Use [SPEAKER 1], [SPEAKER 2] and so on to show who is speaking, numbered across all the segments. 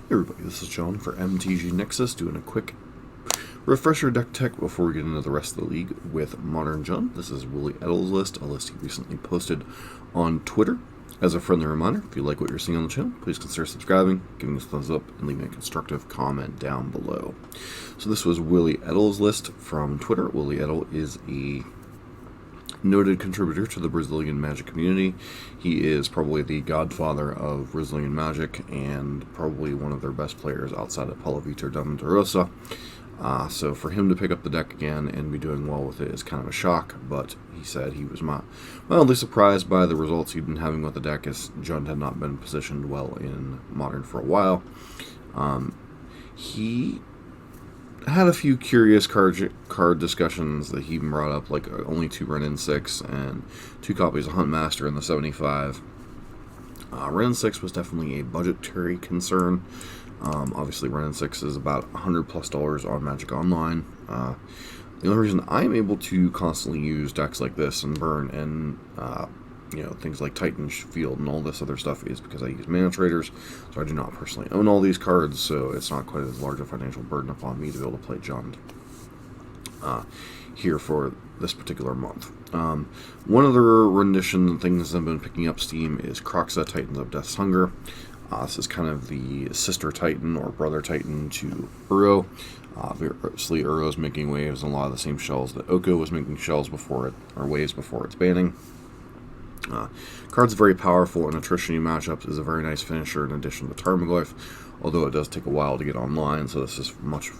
[SPEAKER 1] Hey everybody, this is John for MTG Nexus doing a quick refresher deck tech before we get into the rest of the league with Modern John. This is Willie Edel's list, a list he recently posted on Twitter. As a friendly reminder, if you like what you're seeing on the channel, please consider subscribing, giving us a thumbs up, and leaving a constructive comment down below. So this was Willie Edel's list from Twitter. Willie Edel is a noted contributor to the Brazilian Magic community. He is probably the godfather of Brazilian Magic and probably one of their best players outside of Paulo Vitor Dimir Urza. So for him to pick up the deck again and be doing well with it is kind of a shock, but he said he was mildly surprised by the results he'd been having with the deck, as Jund had not been positioned well in Modern for a while. He had a few curious card discussions that he brought up, like only 2 Renin 6 and 2 copies of Huntmaster in the 75. Renin 6 was definitely a budgetary concern. Obviously, Renin 6 is about $100+ on Magic Online. The only reason I'm able to constantly use decks like this and burn and things like Titan Field and all this other stuff is because I use Mana Traders, so I do not personally own all these cards, so it's not quite as large a financial burden upon me to be able to play Jund here for this particular month. One other rendition and things that I've been picking up steam is Kroxa, Titans of Death's Hunger. This is kind of the sister Titan or brother Titan to Uro. Obviously, Uro's making waves in a lot of the same shells that Oko was making shells before it, or waves before its banning. Card's very powerful in attrition matchups, is a very nice finisher in addition to Tarmogoyf, although it does take a while to get online, so this is much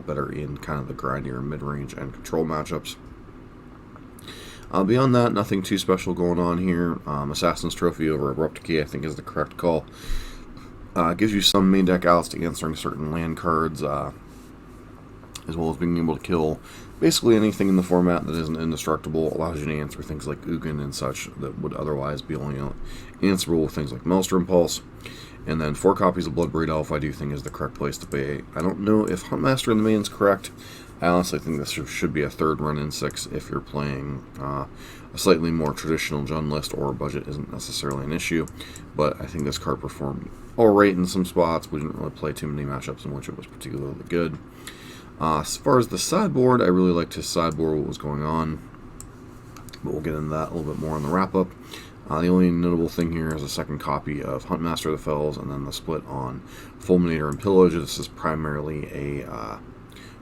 [SPEAKER 1] better in kind of the grindier mid-range and control matchups. Beyond that, nothing too special going on here. Assassin's Trophy over Abrupt Decay I think is the correct call. Gives you some main deck outs to answering certain land cards, as well as being able to kill basically anything in the format that isn't indestructible. Allows you to answer things like Ugin and such that would otherwise be only answerable with things like Maelstrom Pulse. And then 4 copies of Bloodbraid Elf I do think is the correct place to be. I don't know if Huntmaster in the main is correct. I honestly think this should be a 3rd Renin 6 if you're playing a slightly more traditional Jund list, or budget isn't necessarily an issue. But I think this card performed alright in some spots. We didn't really play too many matchups in which it was particularly good. As far as the sideboard, I really liked his sideboard, what was going on, but we'll get into that a little bit more in the wrap-up. The only notable thing here is a 2nd copy of Huntmaster of the Fells, and then the split on Fulminator and Pillage. This is primarily a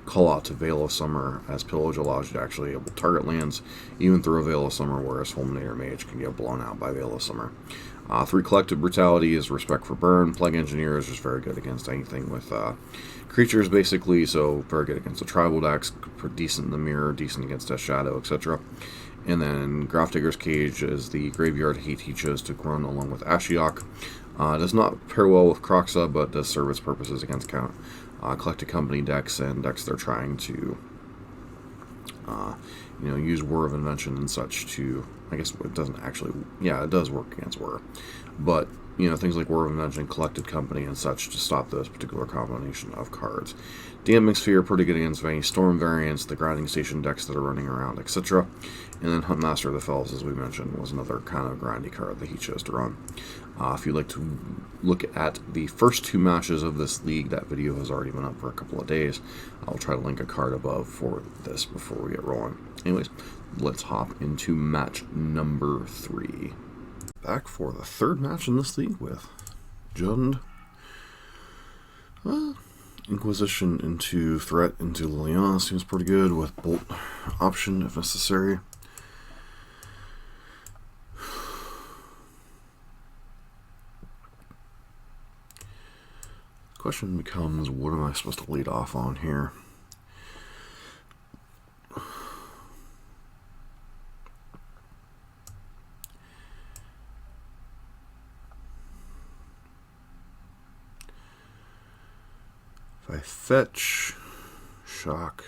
[SPEAKER 1] call-out to Veil of Summer, as Pillage allows you to actually able to target lands, even through a Veil of Summer, whereas Fulminator Mage can get blown out by Veil of Summer. 3 Collective Brutality is Respect for Burn. Plague Engineer is just very good against anything with creatures, basically, so very good against the tribal decks, decent in the mirror, decent against Death Shadow, etc. And then Grafdigger's Cage is the graveyard hate he chose to run along with Ashiok. Does not pair well with Kroxa, but does serve its purposes against Collected Company decks and decks that are trying to use War of Invention and such to, I guess it doesn't actually, yeah, it does work against War, but things like War of Invention, Collected Company, and such to stop those particular combination of cards. Damping Sphere, pretty good against any Storm variants, the Grinding Station decks that are running around, etc. And then Huntmaster of the Fells, as we mentioned, was another kind of grindy card that he chose to run. If you'd like to look at the first 2 matches of this league, that video has already been up for a couple of days. I'll try to link a card above for this before we get rolling. Anyways, let's hop into match number 3. Back for the 3rd match in this league with Jund. Inquisition into Threat into Liliana seems pretty good, with Bolt option if necessary. The question becomes, what am I supposed to lead off on here? If I fetch Shock,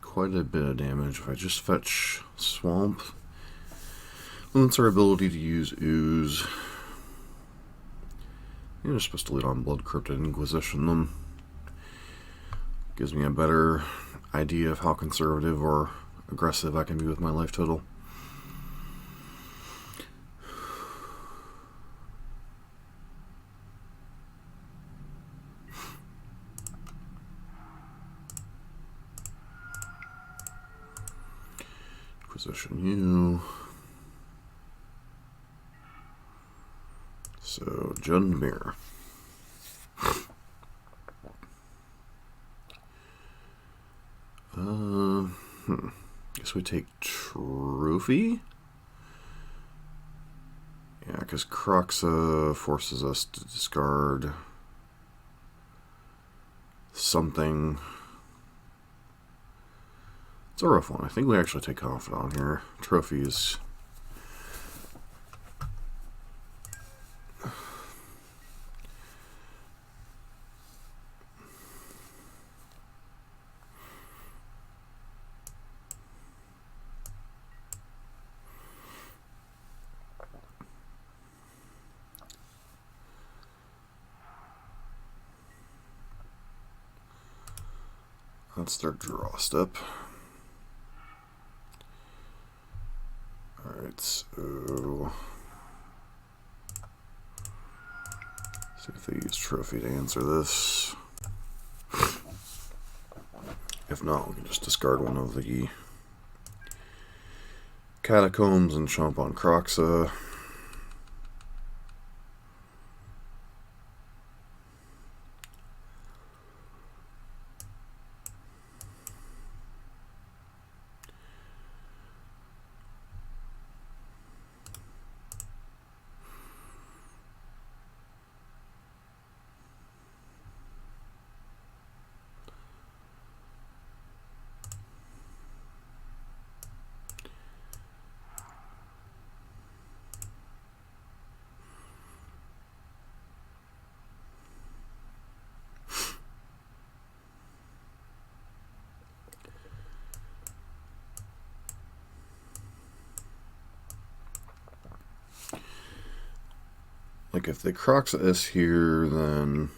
[SPEAKER 1] quite a bit of damage. If I just fetch Swamp, limits our ability to use Ooze. You're supposed to lead on Blood Cryptid Inquisition them. Gives me a better idea of how conservative or aggressive I can be with my life total. Position you. So, Dimir. Guess we take Trophy? Yeah, because Kroxa forces us to discard something. It's a rough one. I think we actually take Confidant here. Trophies. That's their draw step. Alright, so see if they use Trophy to answer this. If not, we can just discard one of the Catacombs and chomp on Kroxa. Like, if the Kroxa is here, then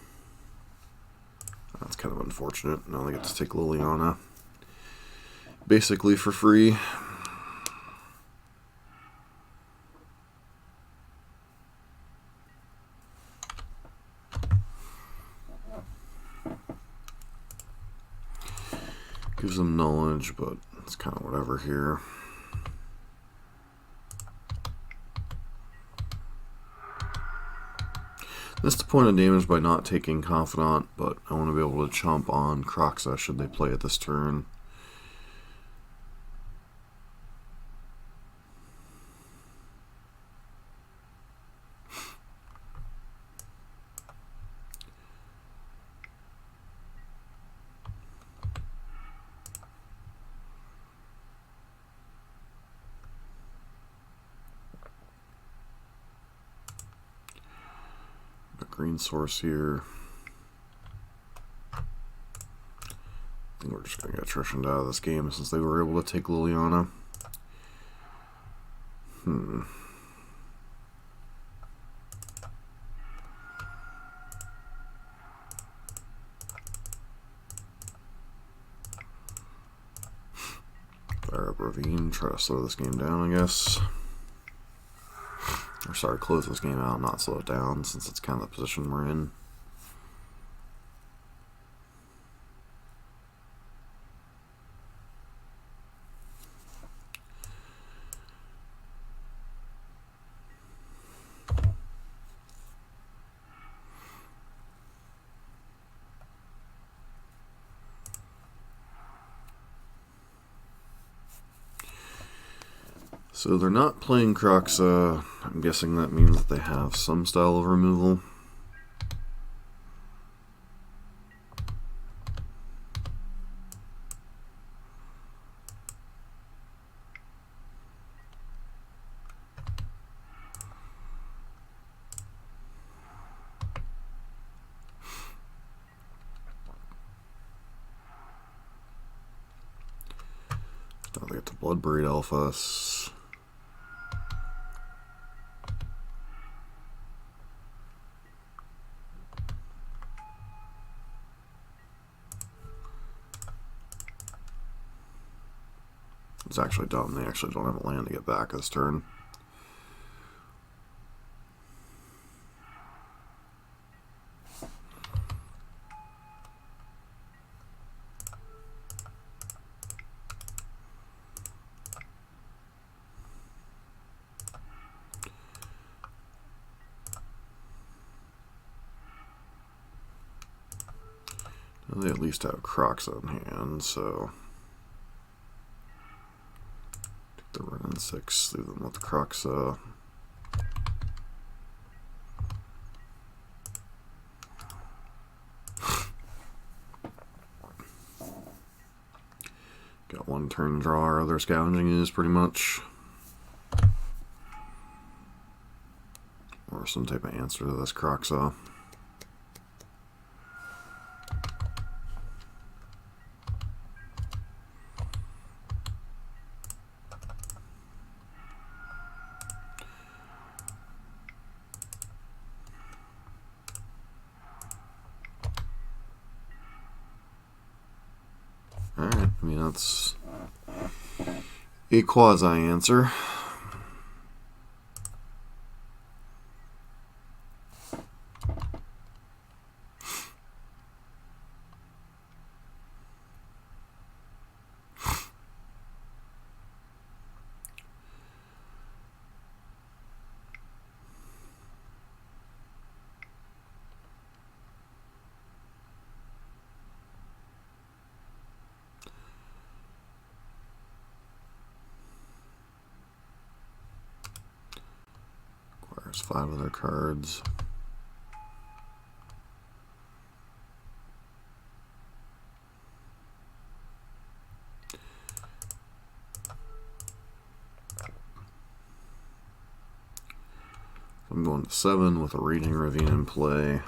[SPEAKER 1] that's kind of unfortunate. Now they get to take Liliana basically for free. Gives them knowledge, but it's kind of whatever here. Missed the point of damage by not taking Confidant, but I want to be able to chomp on Kroxa should they play it this turn. Green source here. I think we're just going to get attritioned out of this game since they were able to take Liliana. Fire up Ravine, try to slow this game down, I guess. Or sorry, close this game out, not slow it down, since it's kind of the position we're in. So they're not playing Kroxa. I'm guessing that means that they have some style of removal. Now they get to Bloodbraid Alphas. It's actually dumb. They actually don't have a land to get back this turn. They at least have Crocs on hand, so take the Renin 6, leave them with the Crocs. Got one turn draw, or other scavenging is pretty much. Or some type of answer to this Crocs. Alright, I mean, that's a quasi-answer. There's 5 other cards. I'm going to 7 with a Raging Ravine in play.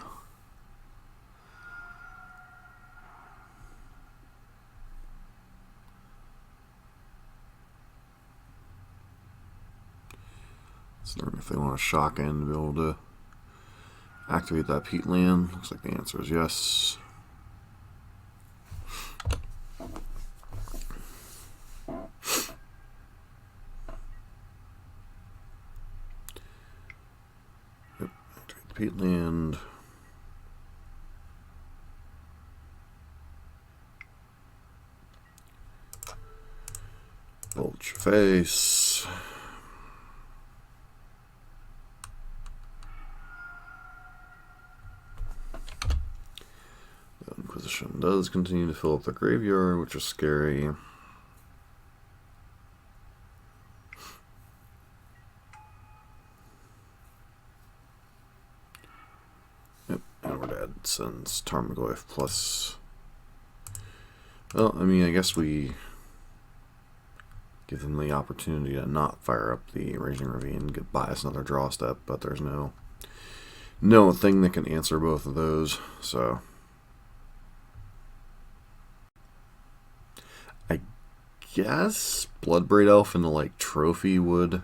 [SPEAKER 1] Wondering if they want a shock in to be able to activate that peatland. Looks like the answer is yes. Yep, activate the peatland. Bolt your face. Inquisition does continue to fill up the graveyard, which is scary. Yep, and we're dead since Tarmogoyf plus. Well, I mean, I guess we give them the opportunity to not fire up the Raging Ravine, buy us another draw step, but there's no thing that can answer both of those, so. I guess Bloodbraid Elf into like trophy would.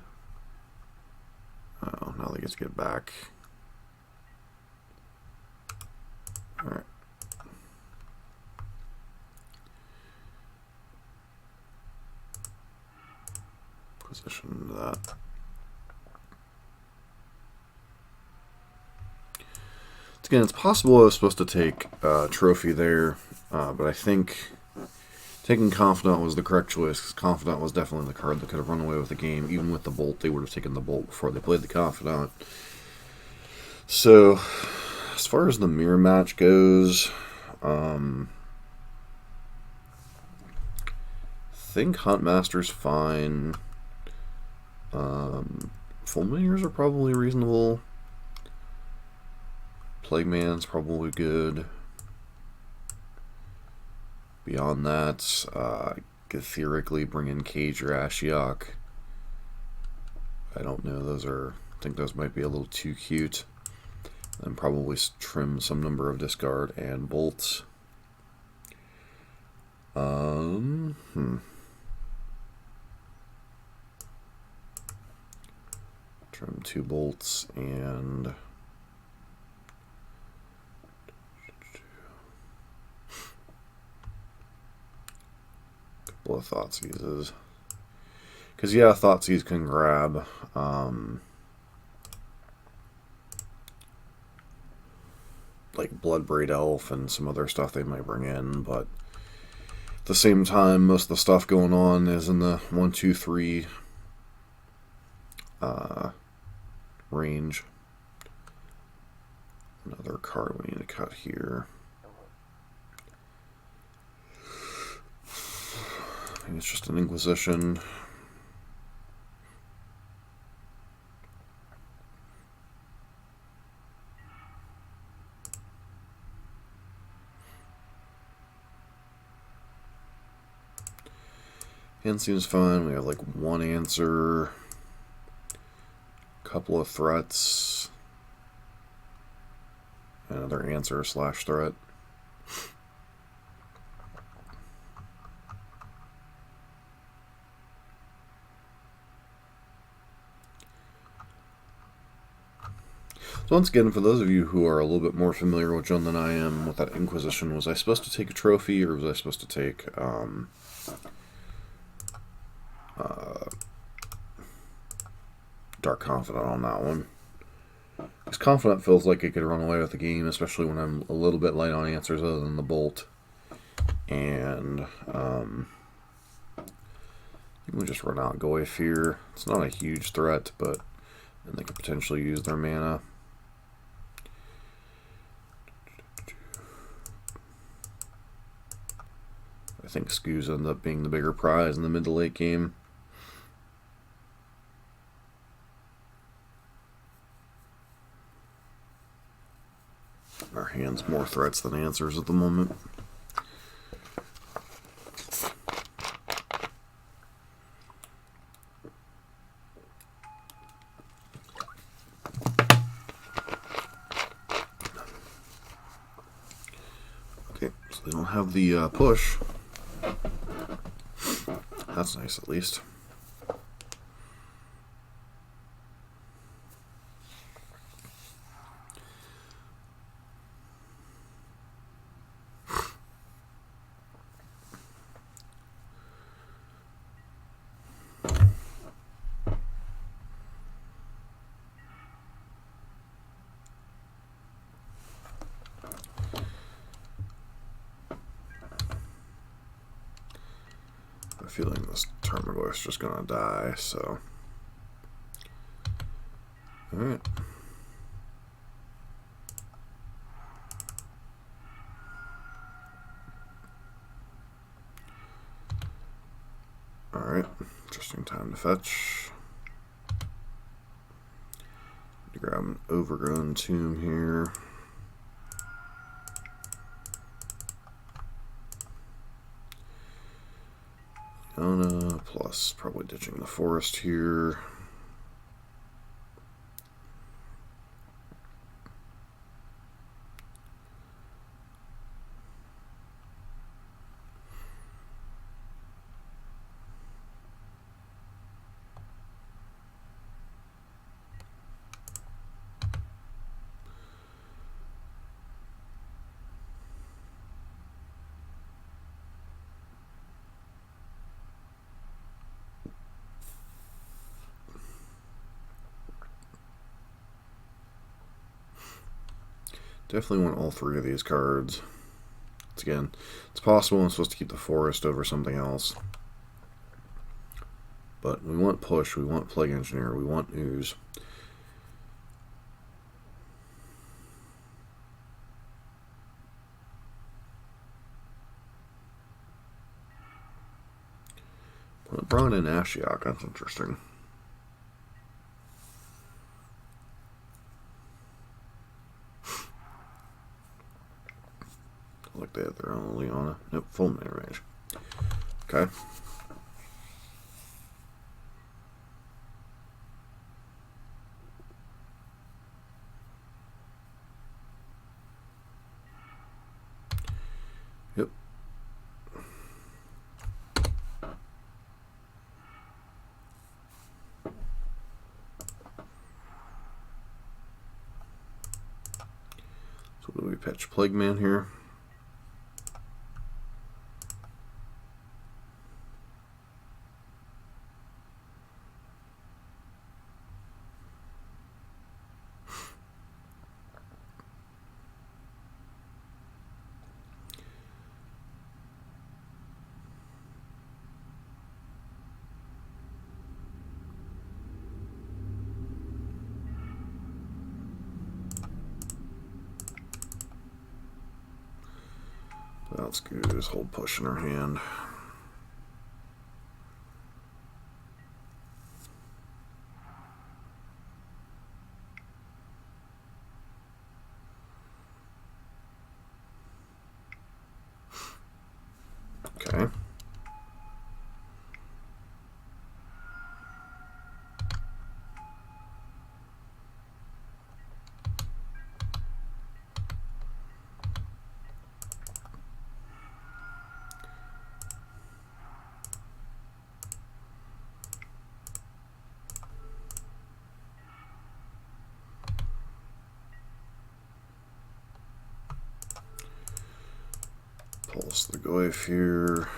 [SPEAKER 1] Oh, now they get to get back. Alright. Position that. Again, it's possible I was supposed to take trophy there, but I think taking Confidant was the correct choice, because Confidant was definitely the card that could have run away with the game. Even with the Bolt, they would have taken the Bolt before they played the Confidant. So, as far as the mirror match goes, I think Huntmaster's fine. Fulminators are probably reasonable. Plague Man's probably good. Beyond that, theoretically bring in Cage or Ashiok. I don't know, I think those might be a little too cute. And probably trim some number of discard and bolts. Trim 2 bolts and couple of Thoughtseizes. Because, yeah, Thoughtseize can grab like Bloodbraid Elf and some other stuff they might bring in, but at the same time, most of the stuff going on is in the 1, 2, 3 range. Another card we need to cut here. it's just an Inquisition. Hand seems fine. We have like one answer, couple of threats, another answer / threat. So once again, for those of you who are a little bit more familiar with Jund than I am with that Inquisition, was I supposed to take a trophy, or was I supposed to take Dark Confidant on that one? Because Confidant feels like it could run away with the game, especially when I'm a little bit light on answers other than the Bolt. And you can just run out and go away Fear. It's not a huge threat, but then they could potentially use their mana. I think Skews end up being the bigger prize in the mid to late game. Our hand's more threats than answers at the moment. Okay, so they don't have the push. That's nice, at least. I have a feeling this Termagor is just gonna die, so. Alright. Alright, interesting time to fetch. Grab an Overgrown Tomb here. Plus probably ditching the forest here. Definitely want all three of these cards. Again, it's possible I'm supposed to keep the forest over something else. But we want push, we want Plague Engineer, we want ooze. Brought in Ashiok, that's interesting. Like they have their own Leona. Nope, full Midrange. Okay. Yep. So what do we pitch? Plague Man here. That's good. Just hold push in her hand. Okay. Pulse the Goyf here.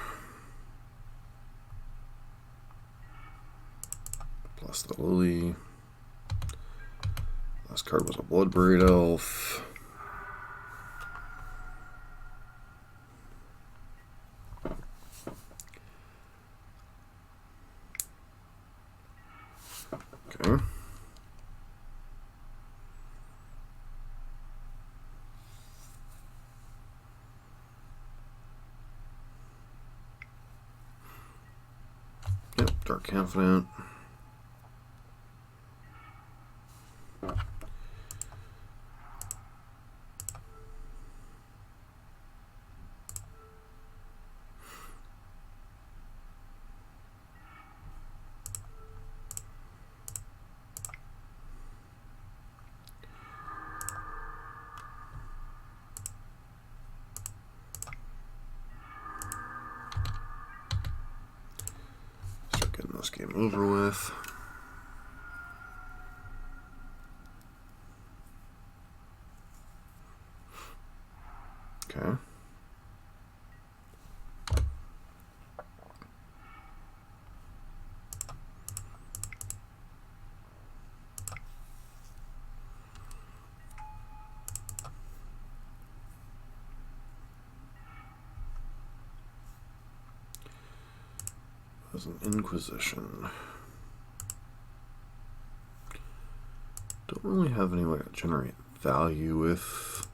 [SPEAKER 1] Plus the Lily. Last card was a Bloodbraid Elf. Okay. Yep, Dark Confidant. Start getting this game over with. Okay. There's an Inquisition. Don't really have any way to generate value with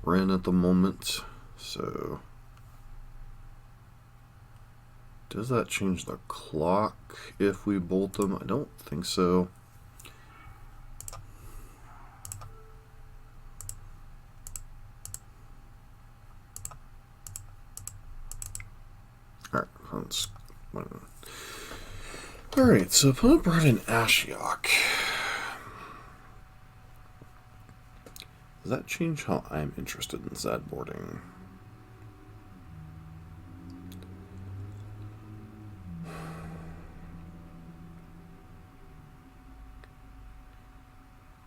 [SPEAKER 1] Ren at the moment, so does that change the clock if we bolt them? I don't think so. Alright, so opponent brought in Ashiok. Does that change how I'm interested in sideboarding?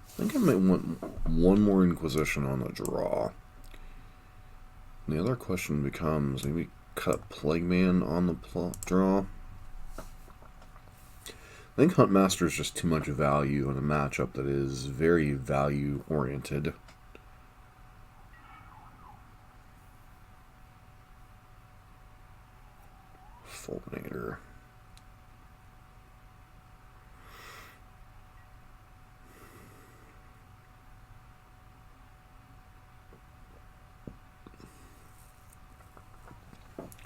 [SPEAKER 1] I think I might want one more Inquisition on the draw. And the other question becomes, maybe cut Plague Man on the draw. I think Huntmaster is just too much value in a matchup that is very value-oriented. Fulminator.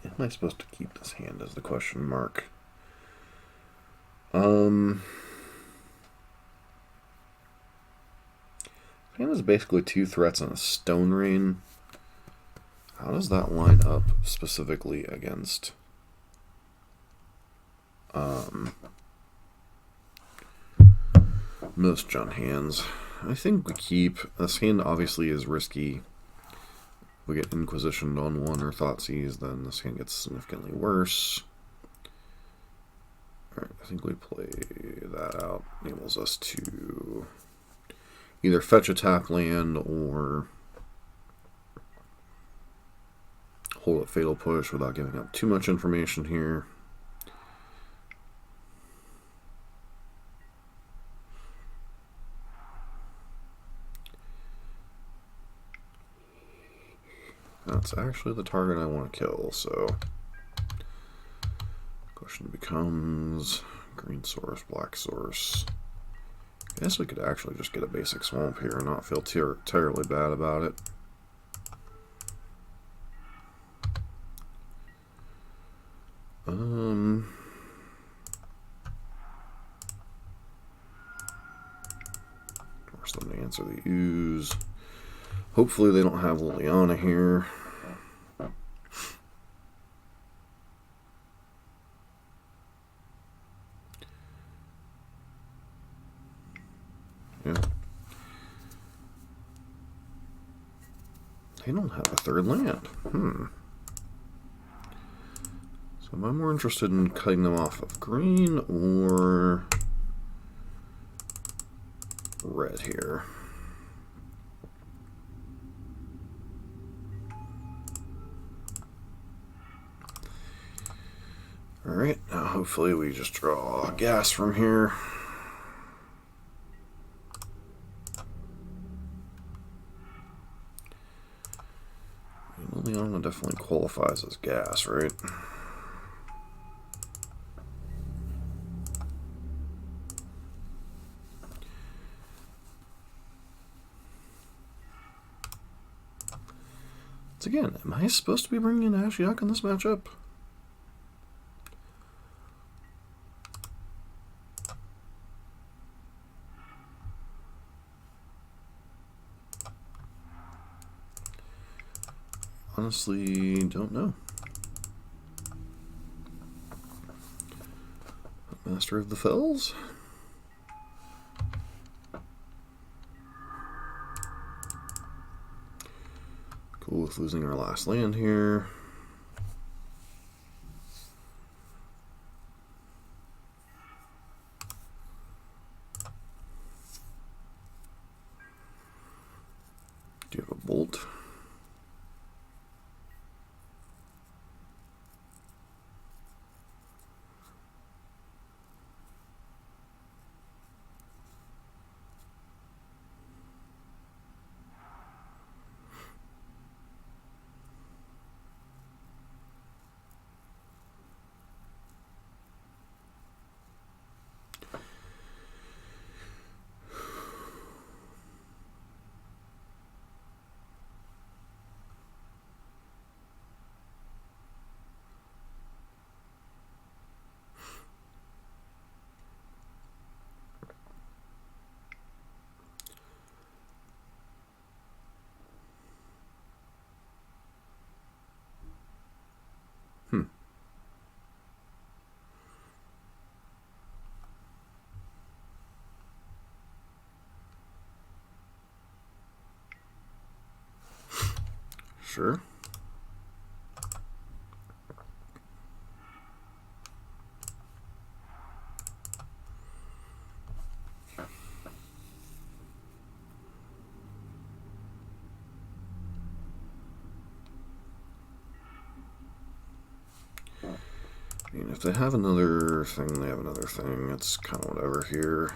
[SPEAKER 1] Am I supposed to keep this hand as the question mark? Hand is basically 2 threats and a Stone Rain. How does that line up specifically against most Jund hands? I think we keep. This hand obviously is risky. If we get Inquisitioned on one or Thoughtseize, then this hand gets significantly worse. Alright, I think we play that out. Enables us to either fetch a tap land or hold a Fatal Push without giving up too much information here. That's actually the target I want to kill, so question becomes green source, black source. I guess we could actually just get a basic swamp here and not feel terribly bad about it. Force them to answer the ooze. Hopefully they don't have Liliana here. They don't have a third land. So am I more interested in cutting them off of green or red here? Alright, now hopefully we just draw gas from here. Liliana definitely qualifies as gas, right? Once again, am I supposed to be bringing in Ashiok in this matchup? Honestly, don't know. Master of the Fells? Cool with losing our last land here. Do you have a bolt? Sure. I mean, if they have another thing, they have another thing. It's kind of whatever here.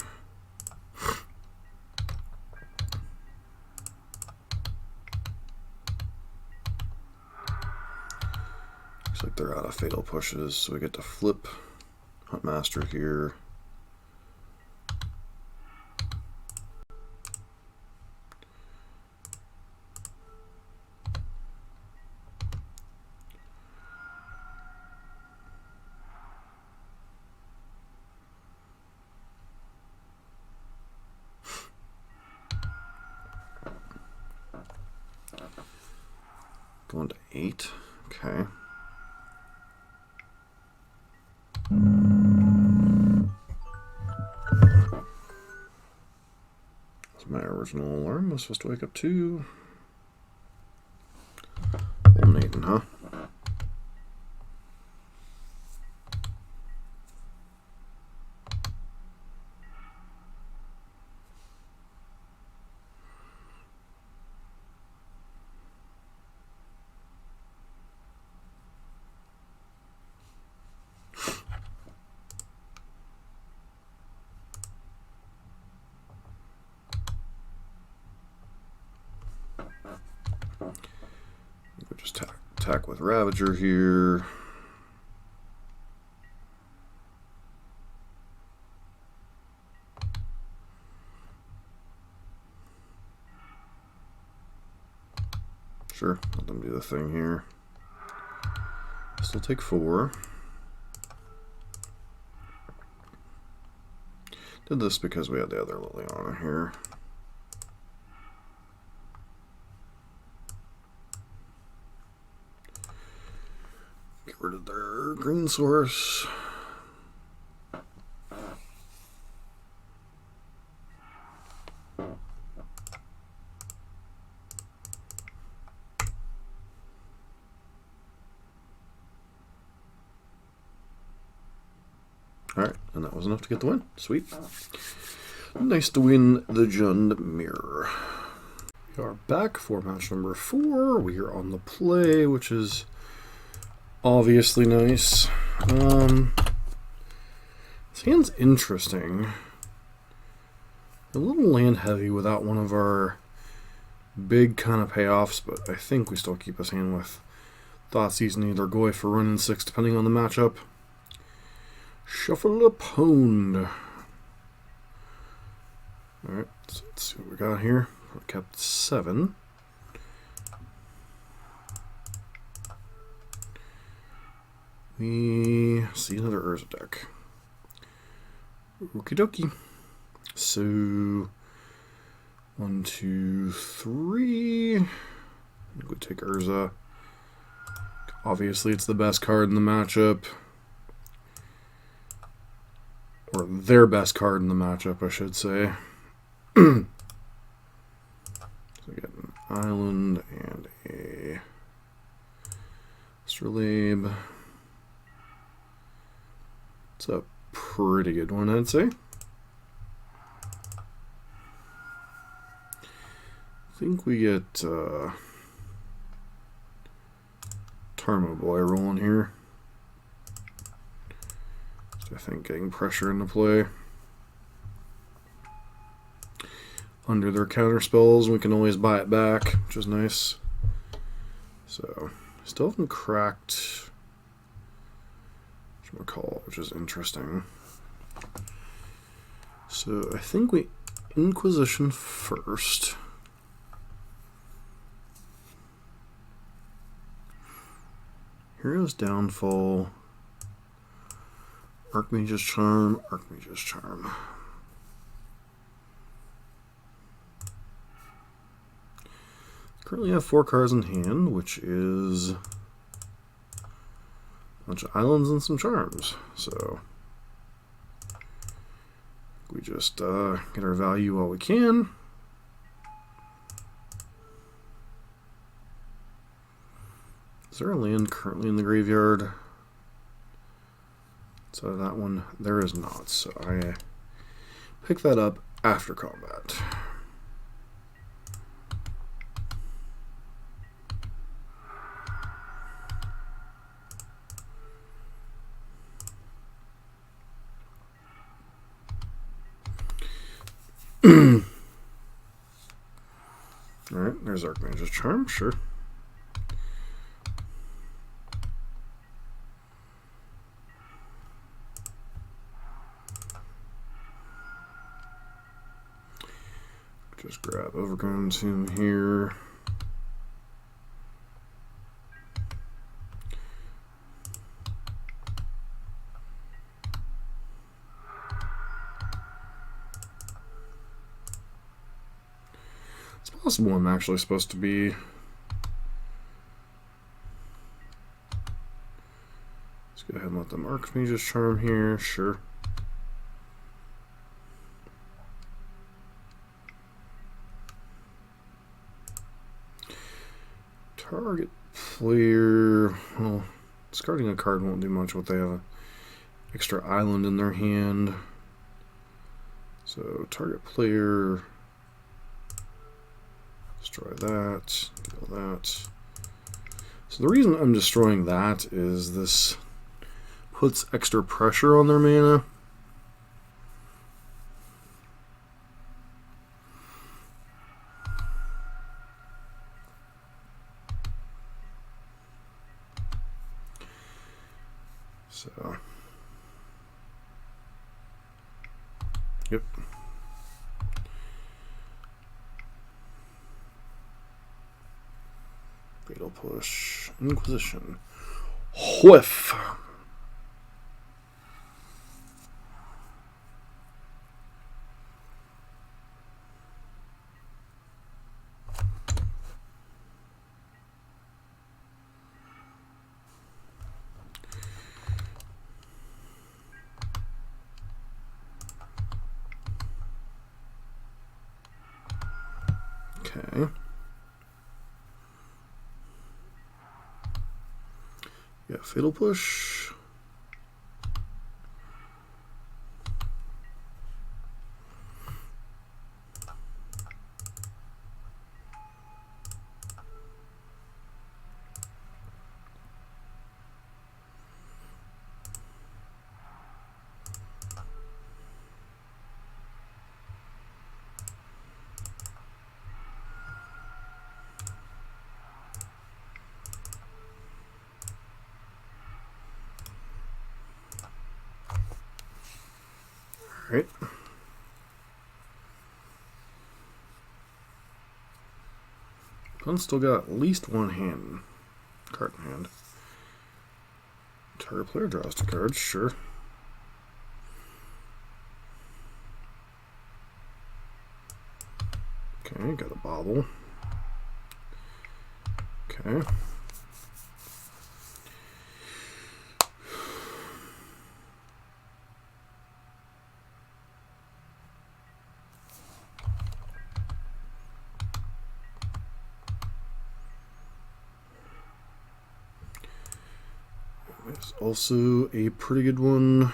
[SPEAKER 1] Looks like they're out of fatal pushes, so we get to flip Huntmaster here. Going to 8. Okay. That's my original alarm. I was supposed to wake up too. Old Nathan, huh? We'll just attack with Ravager here. Sure, let them do the thing here. Still take 4. Did this because we had the other Liliana here. Get rid of their green source. And that was enough to get the win. Sweet. Nice to win the Dimir. We are back for match number 4. We are on the play, which is obviously nice. This hand's interesting. A little land heavy without one of our big kind of payoffs, but I think we still keep this hand with Thoughtseize and either Goy for running 6, depending on the matchup. Shuffle a pwned. Alright, so let's see what we got here. We kept 7. We see another Urza deck. Okie dokie. So 1, 2, 3. Go take Urza. Obviously, it's the best card in the matchup. Or their best card in the matchup, I should say. So we get an island and a Astrolabe. It's a pretty good one, I'd say. I think we get Tarmo Boy rolling here. So I think getting pressure into play. Under their counter spells, we can always buy it back, which is nice. So, still haven't cracked which is interesting. So, I think we Inquisition first. Hero's Downfall. Archmage's Charm, Archmage's Charm. Currently have 4 cards in hand, which is a bunch of islands and some charms. So we just get our value while we can. Is there a land currently in the graveyard? So that one, there is not. So I pick that up after combat. Alright, there's Archmage's Charm, sure. Just grab Overgrown Tomb here. It's possible I'm actually supposed to be let's go ahead and let them Archmage's Charm here, sure. Target player, well, discarding a card won't do much what they have an extra island in their hand. So target player, destroy that, kill that. So the reason I'm destroying that is this puts extra pressure on their mana. So, yep. Fatal Push, Inquisition, whiff. Okay. Yeah, Fatal Push. Alright. Opponent's still got at least one card in hand. Target player draws 2 cards, sure. Okay, got a bobble. Okay. There's also a pretty good one.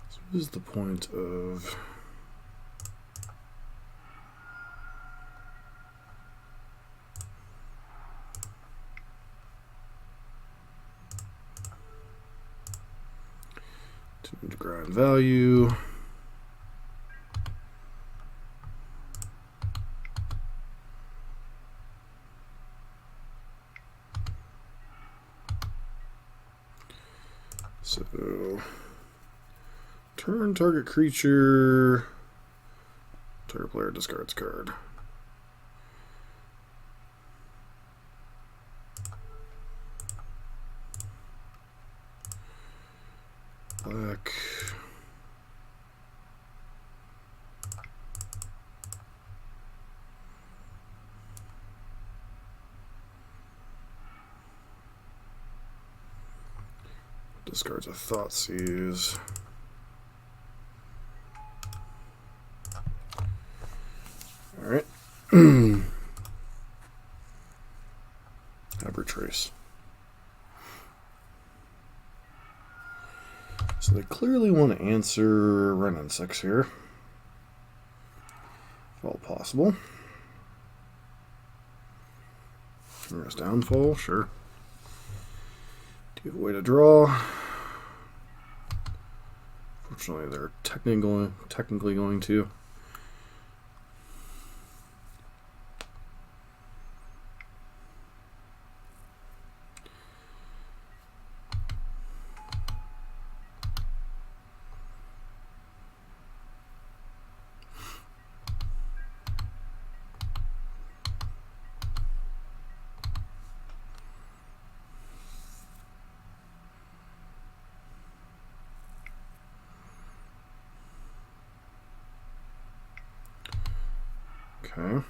[SPEAKER 1] So what is the point of... to grind value. So, turn target creature, target player discards card. Black. Discards a Thoughtseize. Alright. Trace. So they clearly want to answer Renin 6 here. If all possible. There's Downfall, sure. Do you have a way to draw? Fortunately, they're technically going to. Okay.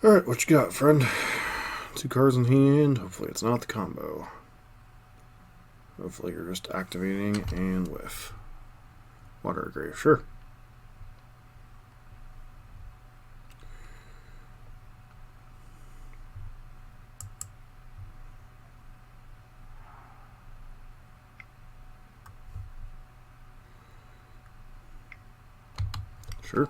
[SPEAKER 1] Alright, what you got, friend? 2 cards in hand. Hopefully it's not the combo. Hopefully you're just activating and whiff. Water Grave, sure. Sure.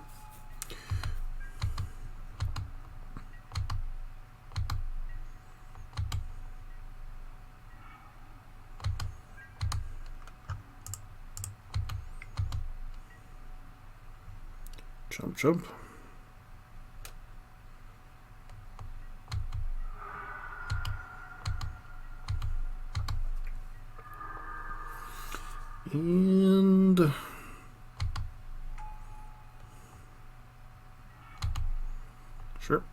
[SPEAKER 1] Jump, jump. And sure.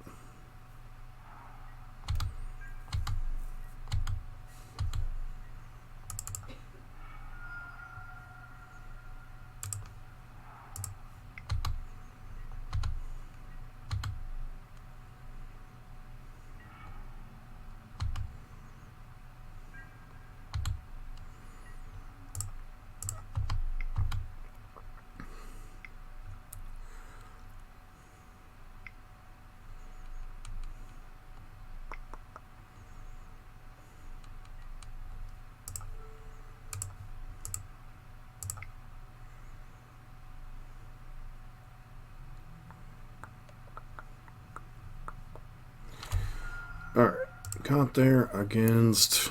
[SPEAKER 1] got there against...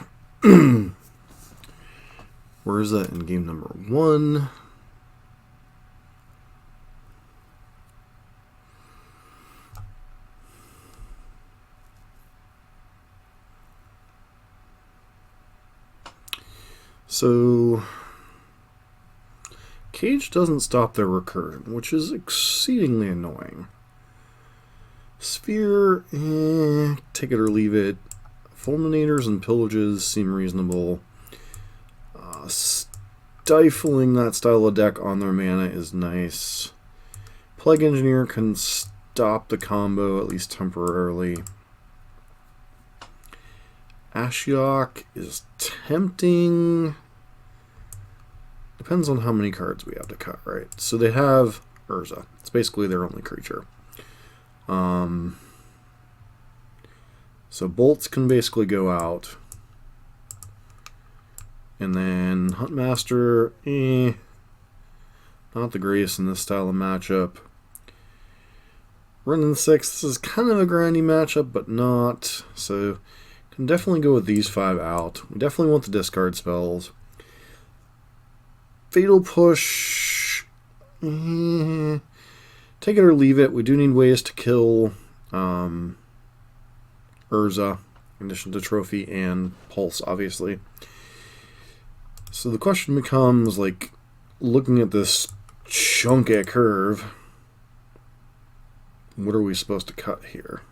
[SPEAKER 1] Where is that in game number 1? So, Cage doesn't stop their recursion, which is exceedingly annoying. Sphere, take it or leave it. Fulminators and Pillages seem reasonable. Stifling that style of deck on their mana is nice. Plague Engineer can stop the combo, at least temporarily. Ashiok is tempting. Depends on how many cards we have to cut, right? So they have Urza. It's basically their only creature. So bolts can basically go out. And then Huntmaster, not the greatest in this style of matchup. Running 6, this is kind of a grindy matchup, but not. So can definitely go with these 5 out. We definitely want the discard spells. Fatal Push, take it or leave it. We do need ways to kill Urza, in addition to Trophy and Pulse, obviously. So the question becomes, like, looking at this chunky curve, what are we supposed to cut here?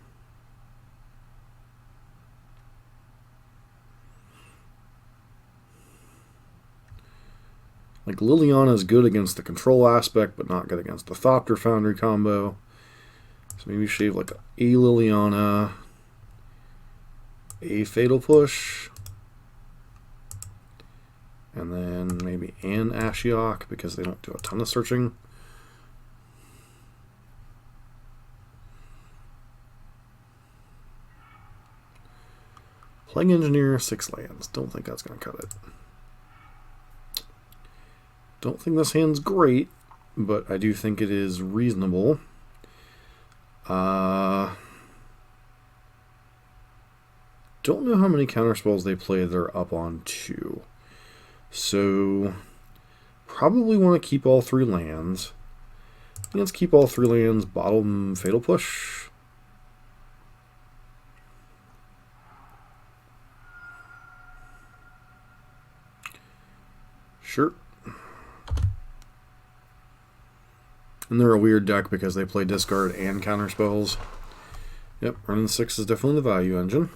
[SPEAKER 1] Like, Liliana is good against the control aspect, but not good against the Thopter Foundry combo. So maybe shave like a Liliana, a Fatal Push, and then maybe an Ashiok, because they don't do a ton of searching. Plague Engineer, 6 lands. Don't think that's going to cut it. Don't think this hand's great, but I do think it is reasonable. Don't know how many counterspells they play. They're up on 2. So, probably want to keep all 3 lands. Let's keep all 3 lands, bottom Fatal Push. Sure. And they're a weird deck because they play discard and counter spells. Yep, running 6 is definitely the value engine.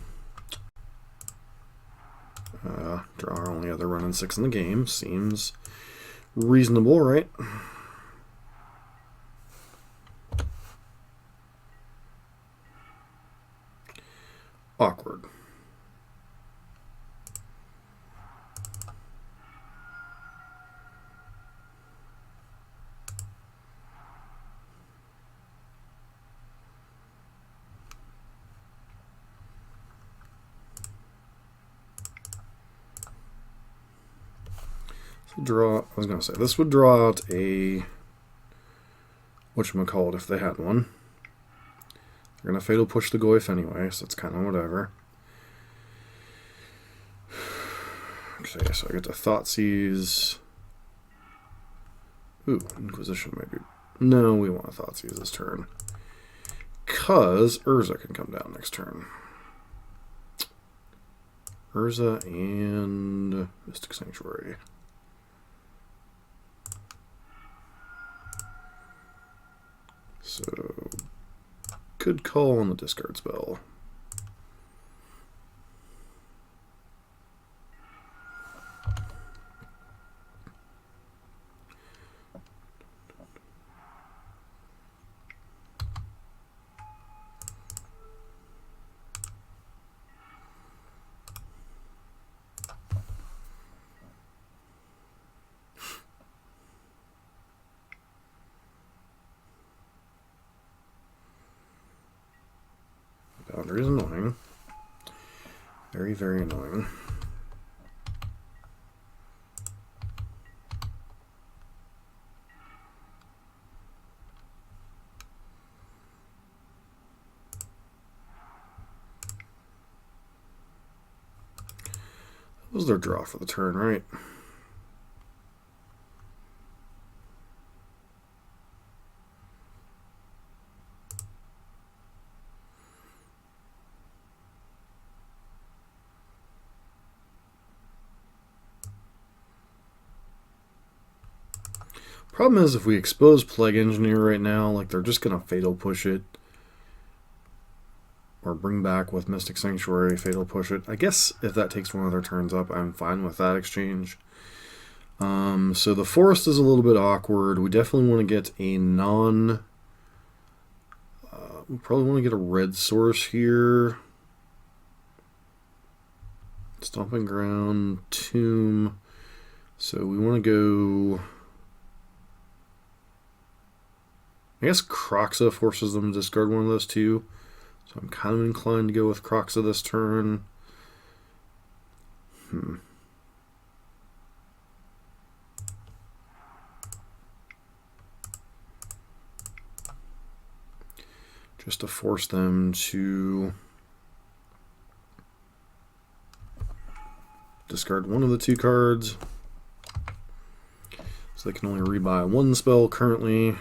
[SPEAKER 1] Draw our only other running 6 in the game. Seems reasonable, right? Awkward. Draw, I was going to say, this would draw out a, whatchamacallit if they had one. They're going to Fatal Push the Goyf anyway, so it's kind of whatever. Okay, so I get to Thoughtseize. Ooh, Inquisition maybe. No, we want to Thoughtseize this turn. Because Urza can come down next turn. Urza and Mystic Sanctuary. So, good call on the discard spell. Boundary is annoying. Very, very annoying. was their draw for the turn, right? Problem is, if we expose Plague Engineer right now, like, they're just going to Fatal Push it. Or bring back with Mystic Sanctuary, Fatal Push it. I guess if that takes one of their turns up, I'm fine with that exchange. So the Forest is a little bit awkward. We definitely want to get a we probably want to get a red source here. Stomping Ground, Tomb. So we want to go... I guess Kroxa forces them to discard one of those two. So I'm kind of inclined to go with Kroxa this turn. Just to force them to discard one of the two cards. So they can only rebuy one spell currently.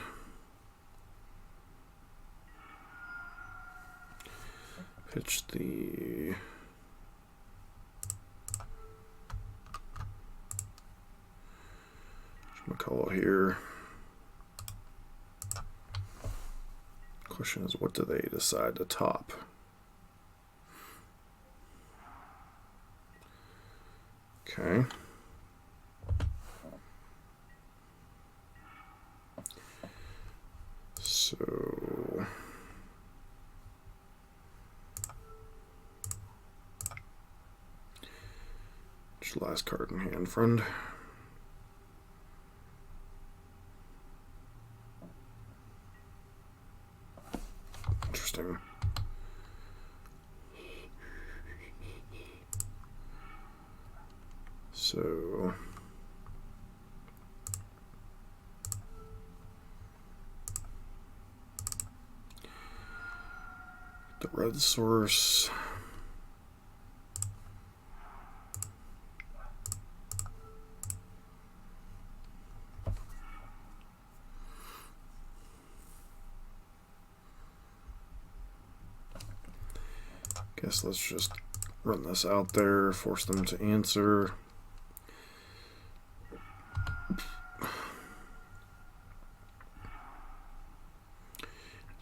[SPEAKER 1] Pitch the call here. Question is, what do they decide to top? Okay. So what's your last card in hand, friend? Interesting. So the red source. Guess let's just run this out there, force them to answer.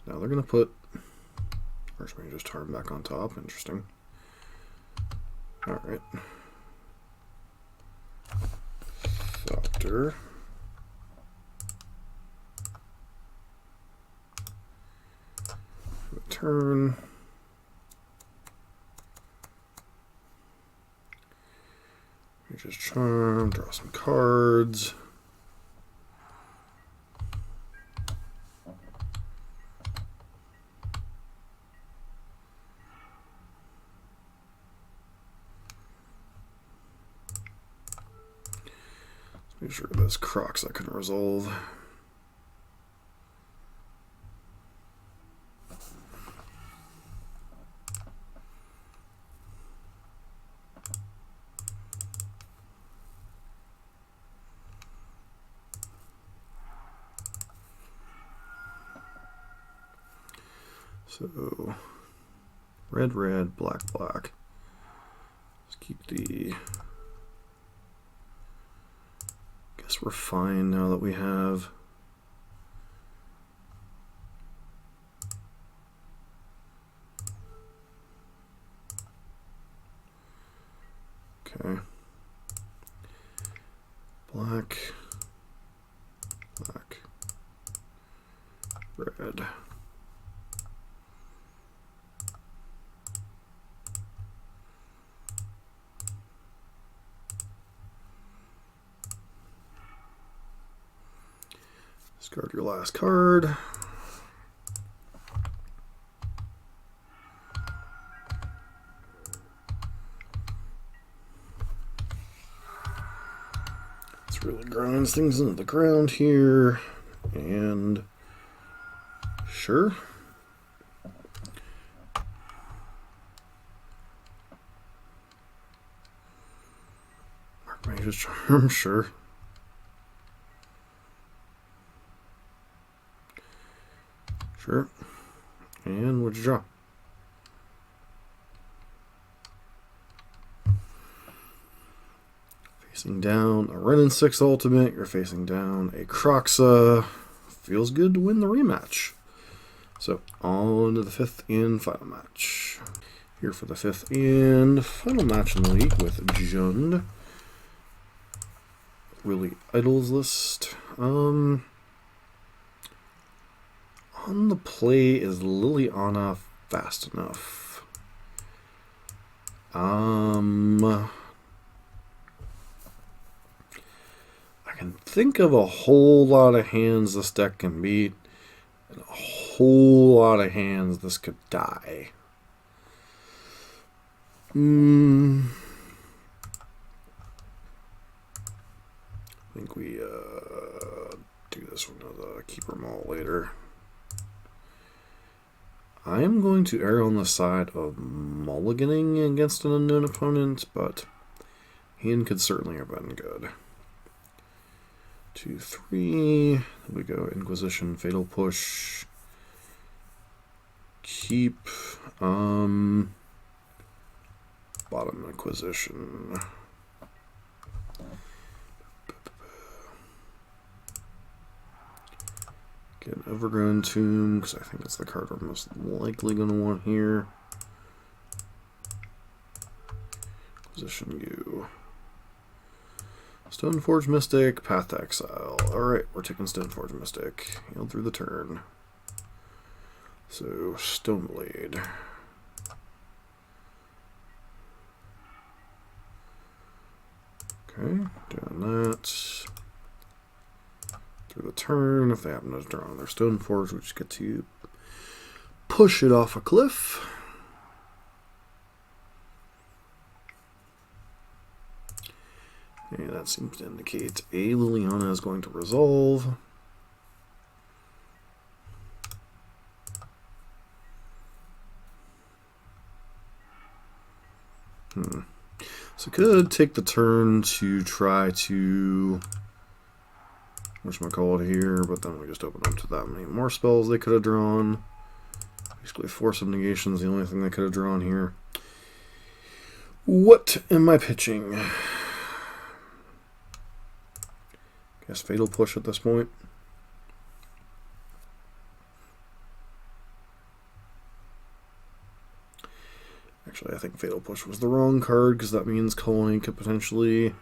[SPEAKER 1] Now they're going to put Archmage just Tarn back on top. Interesting. Alright. Doctor. Turn. Just Charm, draw some cards. Let's make sure this Crocs I can resolve. So, red, red, black, black. Let's keep the... Guess we're fine now that we have... Okay. Black, black, red. Discard your last card. This really grinds things into the ground here. And sure. Mage's Charm, sure. Sure. And what'd you draw? Facing down a Ren and 6 ultimate. You're facing down a Croxa. Feels good to win the rematch. So, on to the 5th and final match. Here for the 5th and final match in the league with Jund. Really Idols list. On the play, is Liliana fast enough? I can think of a whole lot of hands this deck can beat, and a whole lot of hands this could die. I think we do this one as a keeper maul later. I am going to err on the side of mulliganing against an unknown opponent, but hand could certainly have been good. 2, 3. Then we go Inquisition, Fatal Push, keep, bottom Inquisition. Get an Overgrown Tomb, because I think that's the card we're most likely going to want here. Position you. Stoneforge Mystic, Path to Exile. Alright, we're taking Stoneforge Mystic. Healed through the turn. So, Stoneblade. Okay, doing that. Through the turn, if they happen to draw on their Stoneforge, we just get to push it off a cliff. And that seems to indicate a Liliana is going to resolve. So could take the turn to try to whatchamacallit here, but then we just open up to that many more spells they could have drawn. Basically, Force of Negation is the only thing they could have drawn here. What am I pitching? Guess Fatal Push at this point. Actually, I think Fatal Push was the wrong card, because that means Colony could potentially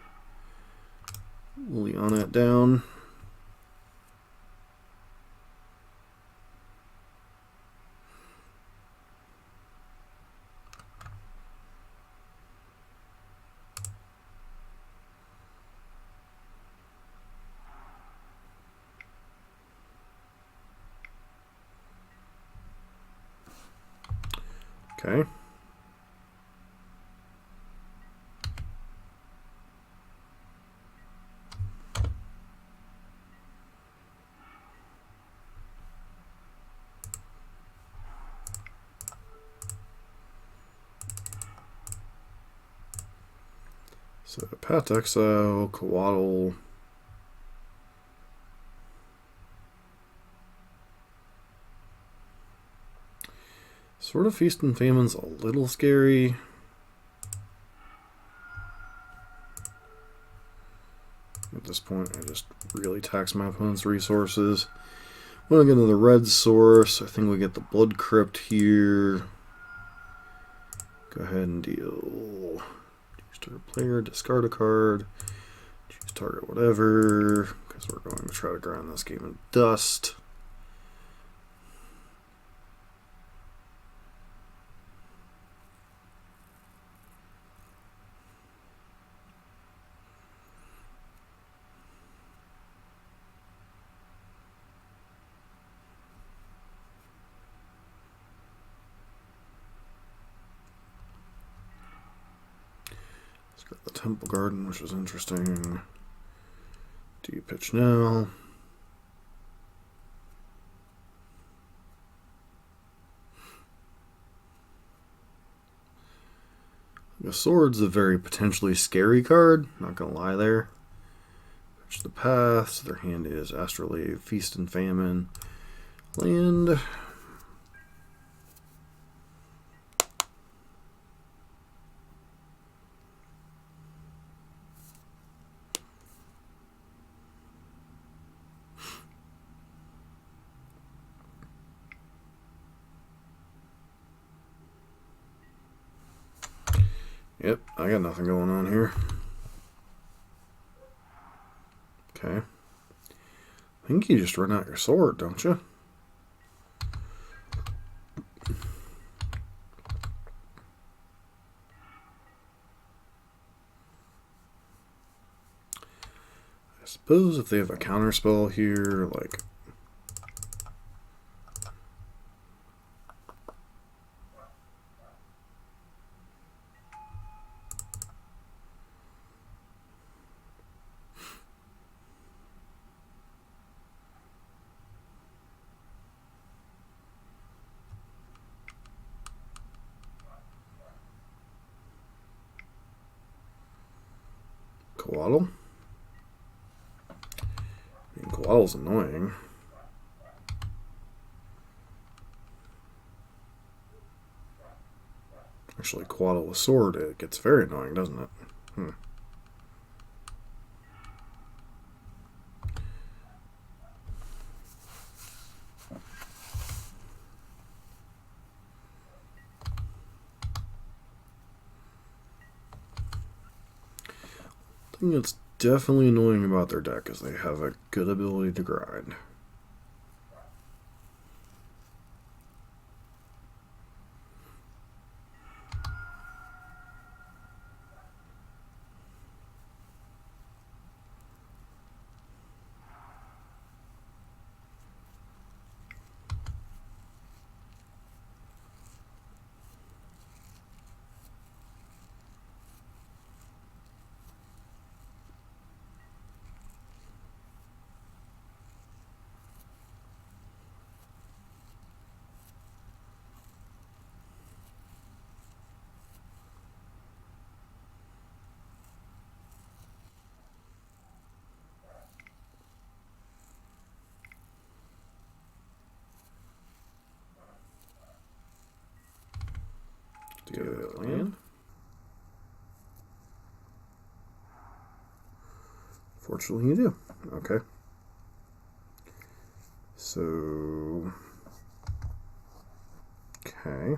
[SPEAKER 1] Liliana it down. Okay. So, Path to Exile, Coatl. Sort of Feast and Famine's a little scary. At this point, I just really tax my opponent's resources. When I get into the red source, I think we get the Blood Crypt here. Go ahead and deal. Choose target player, discard a card. Choose target whatever, because we're going to try to grind this game in dust. Got the Temple Garden, which is interesting. Do you pitch now? I The sword's a very potentially scary card, not gonna lie there. Fetch the path, so their hand is Astrolabe, Feast and Famine, land. Yep, I got nothing going on here. Okay. I think you just run out your sword, don't you? I suppose if they have a counter spell here, like... Coatl. I mean, Coatl's annoying. Actually, Coatl with sword, it gets very annoying, doesn't it? The thing that's definitely annoying about their deck is they have a good ability to grind. Do you have that land? Fortunately, you do. Okay. So... Okay.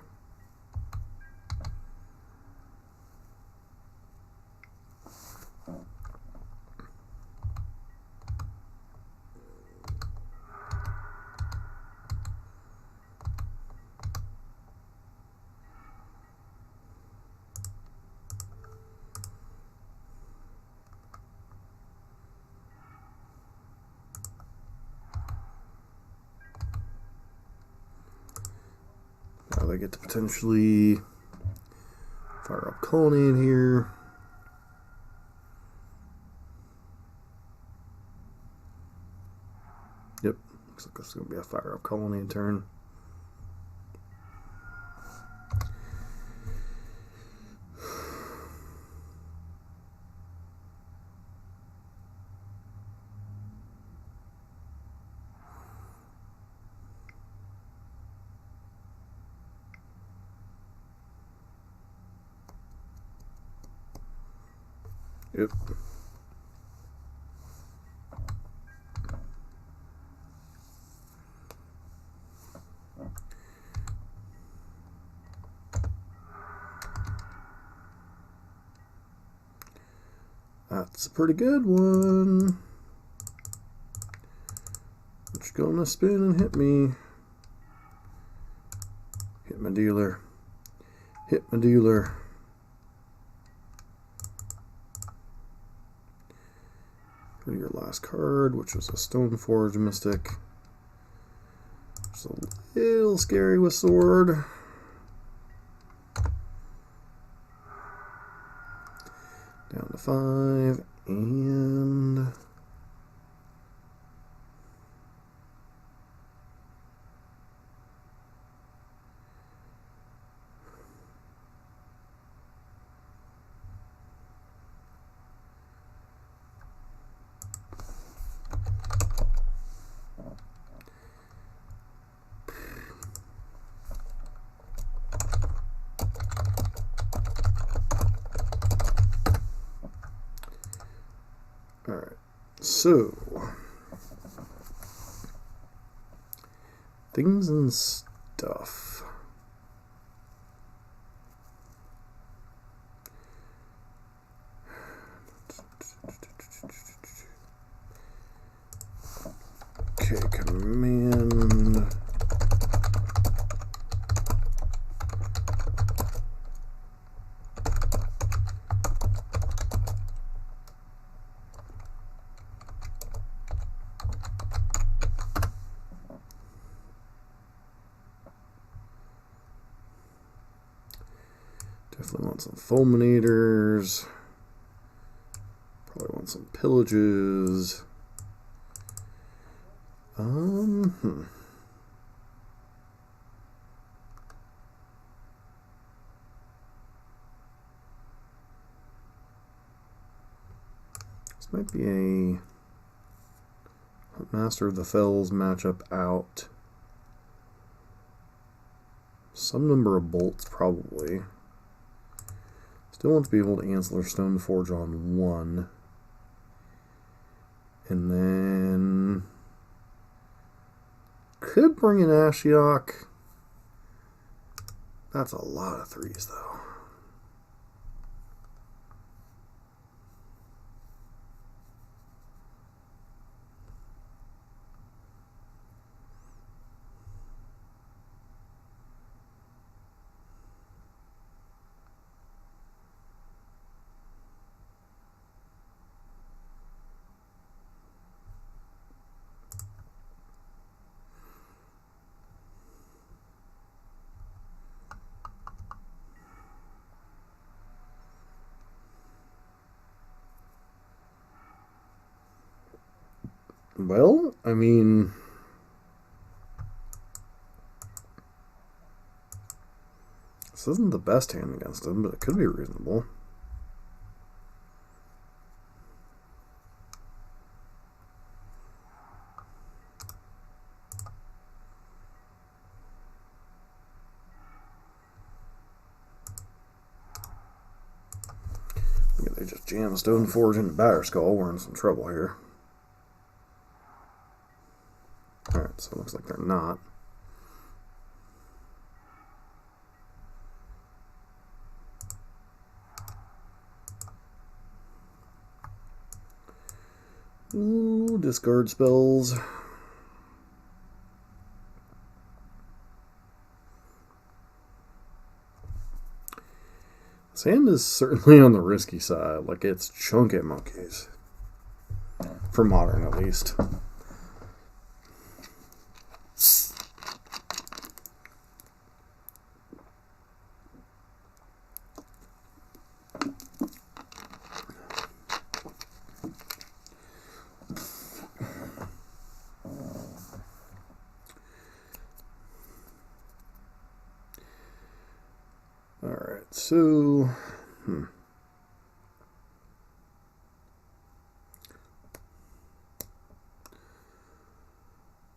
[SPEAKER 1] Now they get to potentially fire up Colony in here. Yep, looks like it's going to be a fire up Colony turn. Yep. That's a pretty good one. It's gonna spin and hit me. Hit my dealer. Hit my dealer. Go to your last card, which was a Stoneforge Mystic. It's a little scary with sword. Down to 5, and Alright, so things and stuff. Okay, command. Definitely want some fulminators. Probably want some pillages. This might be a Master of the Fells matchup out. Some number of bolts, probably. Still want to be able to Ancillor Stoneforge on one. And then could bring an Ashiok. That's a lot of threes, though. Well, I mean, this isn't the best hand against him, but it could be reasonable. They just jam Stoneforge into Batterskull. We're in some trouble here. Alright, so it looks like they're not. Ooh, discard spells. Sand is certainly on the risky side. Like, it's chunky monkeys. For modern, at least. Alright, so...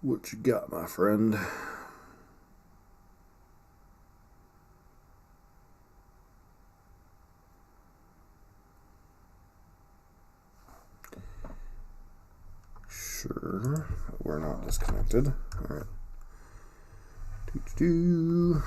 [SPEAKER 1] What you got, my friend? Sure, we're not disconnected. Alright. Doo-doo-doo.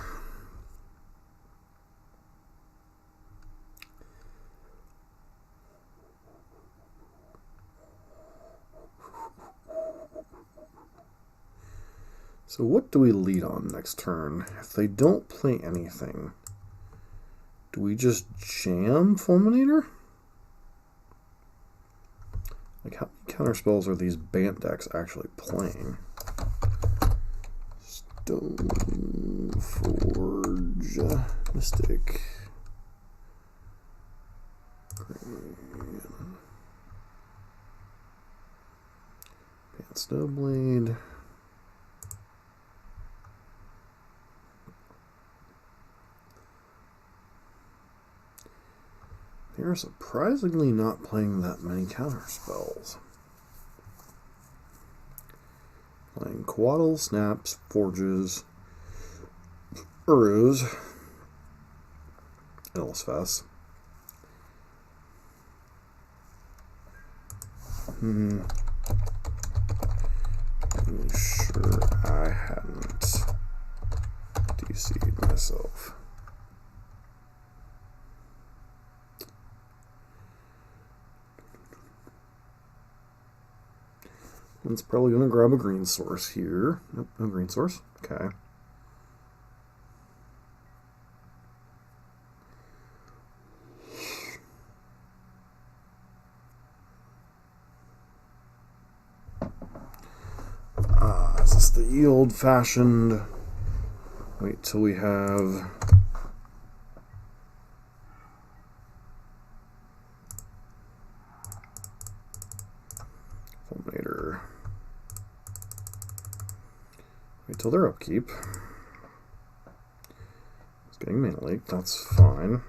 [SPEAKER 1] So what do we lead on next turn? If they don't play anything, do we just jam Fulminator? Like, how many counter spells are these Bant decks actually playing? Stoneforge, Mystic, Green, Bant Snowblade. They're surprisingly not playing that many counter spells. Playing Quaddle, Snaps, Forges, Uruz, Illusfess. I'm sure I hadn't DC'd myself. It's probably going to grab a green source here. Nope, no green source. Okay. Is this the old-fashioned... Wait till we have... Fulminator. Wait till their upkeep. It's getting mana leak, that's fine.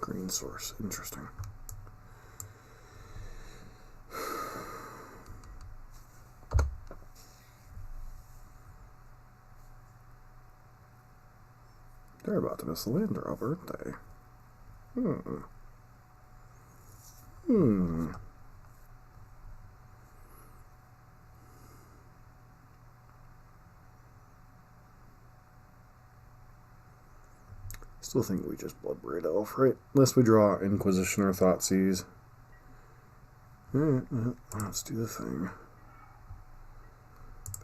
[SPEAKER 1] Green source, interesting. They're about to miss the land drop, aren't they? Still think we just Bloodbraid Elf, right? Unless we draw Inquisition or Thoughtseize. Alright, let's do the thing.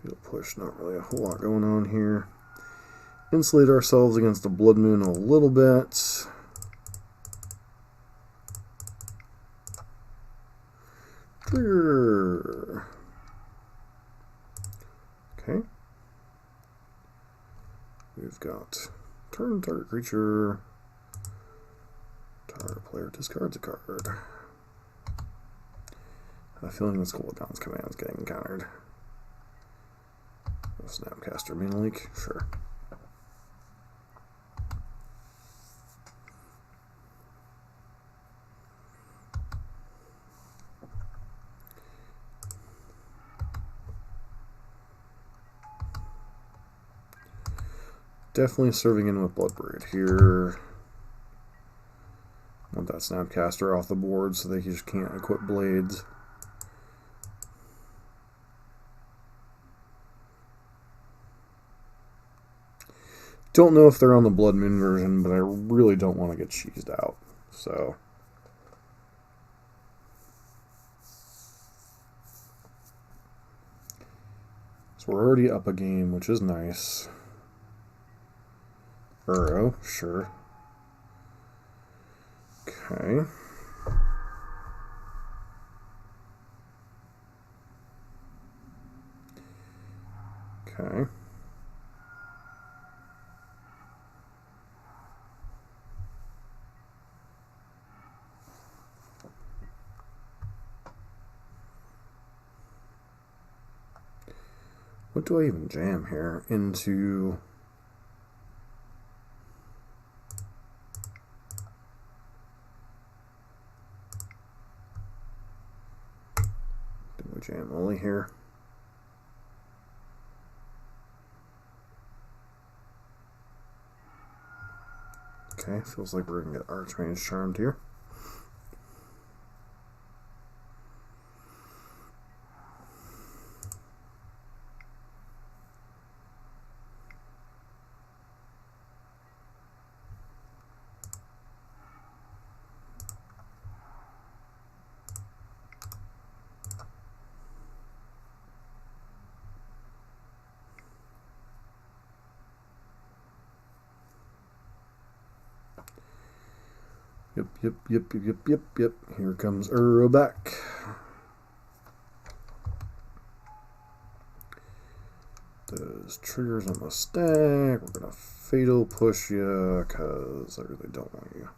[SPEAKER 1] Field push, not really a whole lot going on here. Insulate ourselves against the Blood Moon a little bit. Trigger. Okay. We've got turn target creature. Target player discards a card. I have a feeling this cooldown's command is getting countered. Snapcaster Mana Leak, sure. Definitely serving in with Bloodbraid here. Want that Snapcaster off the board so they just can't equip blades. Don't know if they're on the Blood Moon version, but I really don't want to get cheesed out. So we're already up a game, which is nice. Burrow, sure. Okay. Okay. What do I even jam here into? Do we jam only here? Okay, feels like we're gonna get Archmage Charmed here. Yep. Here comes Uro back. Those triggers on the stack. We're gonna fatal push you because I really don't want you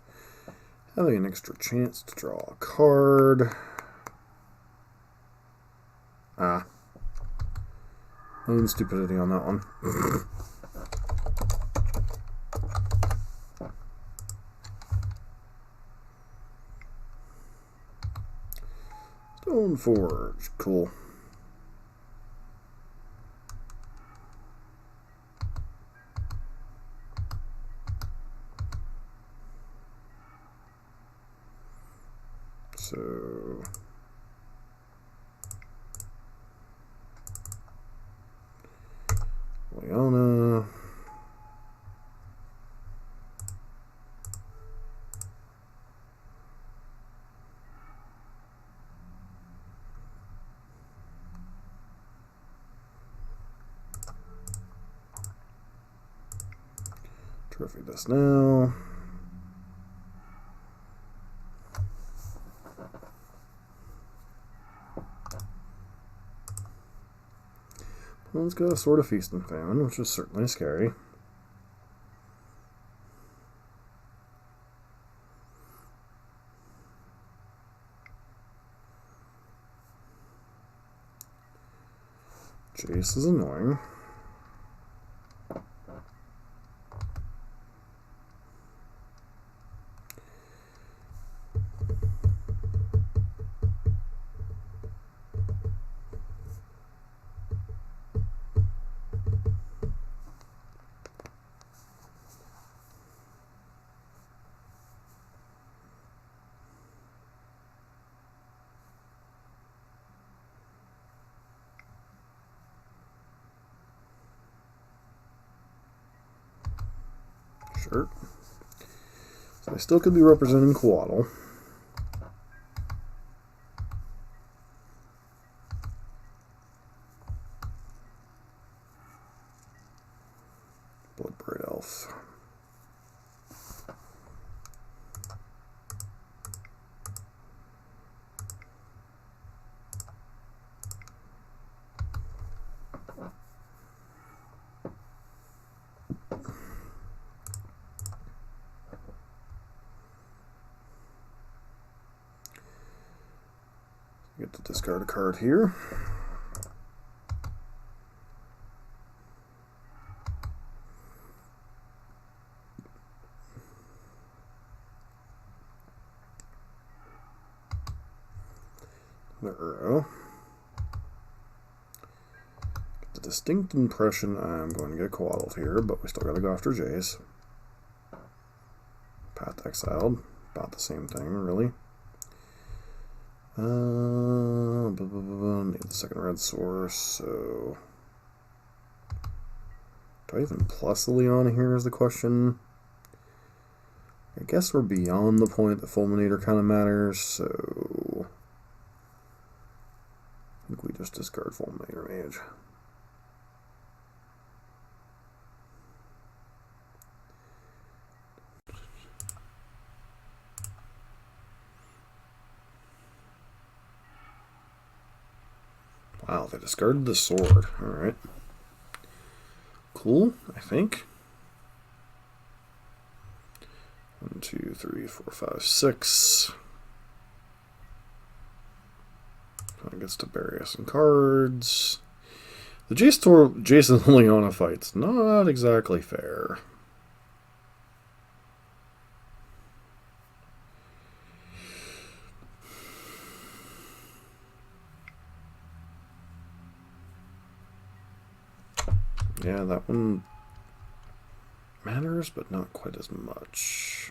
[SPEAKER 1] having an extra chance to draw a card. Own stupidity on that one. Stone Forge. Cool. So Leona. Trophy this now. Let's go Sword of Feast and Famine, which is certainly scary. Jace is annoying. Sure. So I still could be representing Coatl. Bloodbraid Elf. Get to discard a card here. There we go. Get the distinct impression I'm going to get Coatl here, but we still got to go after Jace. Path exiled. About the same thing, really. Need the second red source, so do I even plus the Leona here is the question. I guess we're beyond the point that Fulminator kind of matters, so I think we just discard Fulminator Mage. Wow, they discarded the sword. Alright. Cool, I think. 1, 2, 3, 4, 5, 6. Kind of gets to bury us some cards. The Jason Leona fight's not exactly fair. Yeah, that one matters, but not quite as much.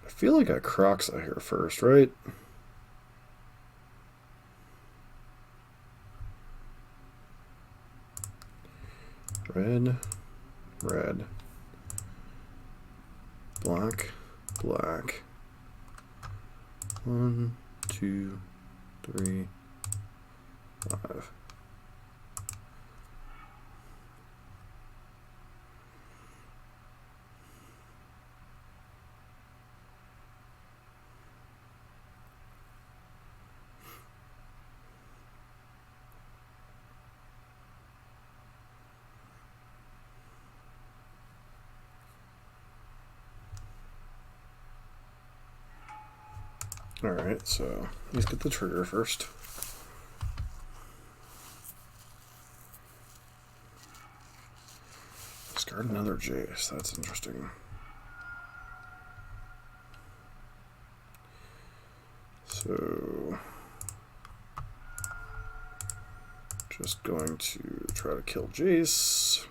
[SPEAKER 1] I feel like I Croxa here first, right? Red, red, black, black. 1, 2, 3, 5. Alright, so let's get the trigger first. Discard another Jace, that's interesting. So, just going to try to kill Jace.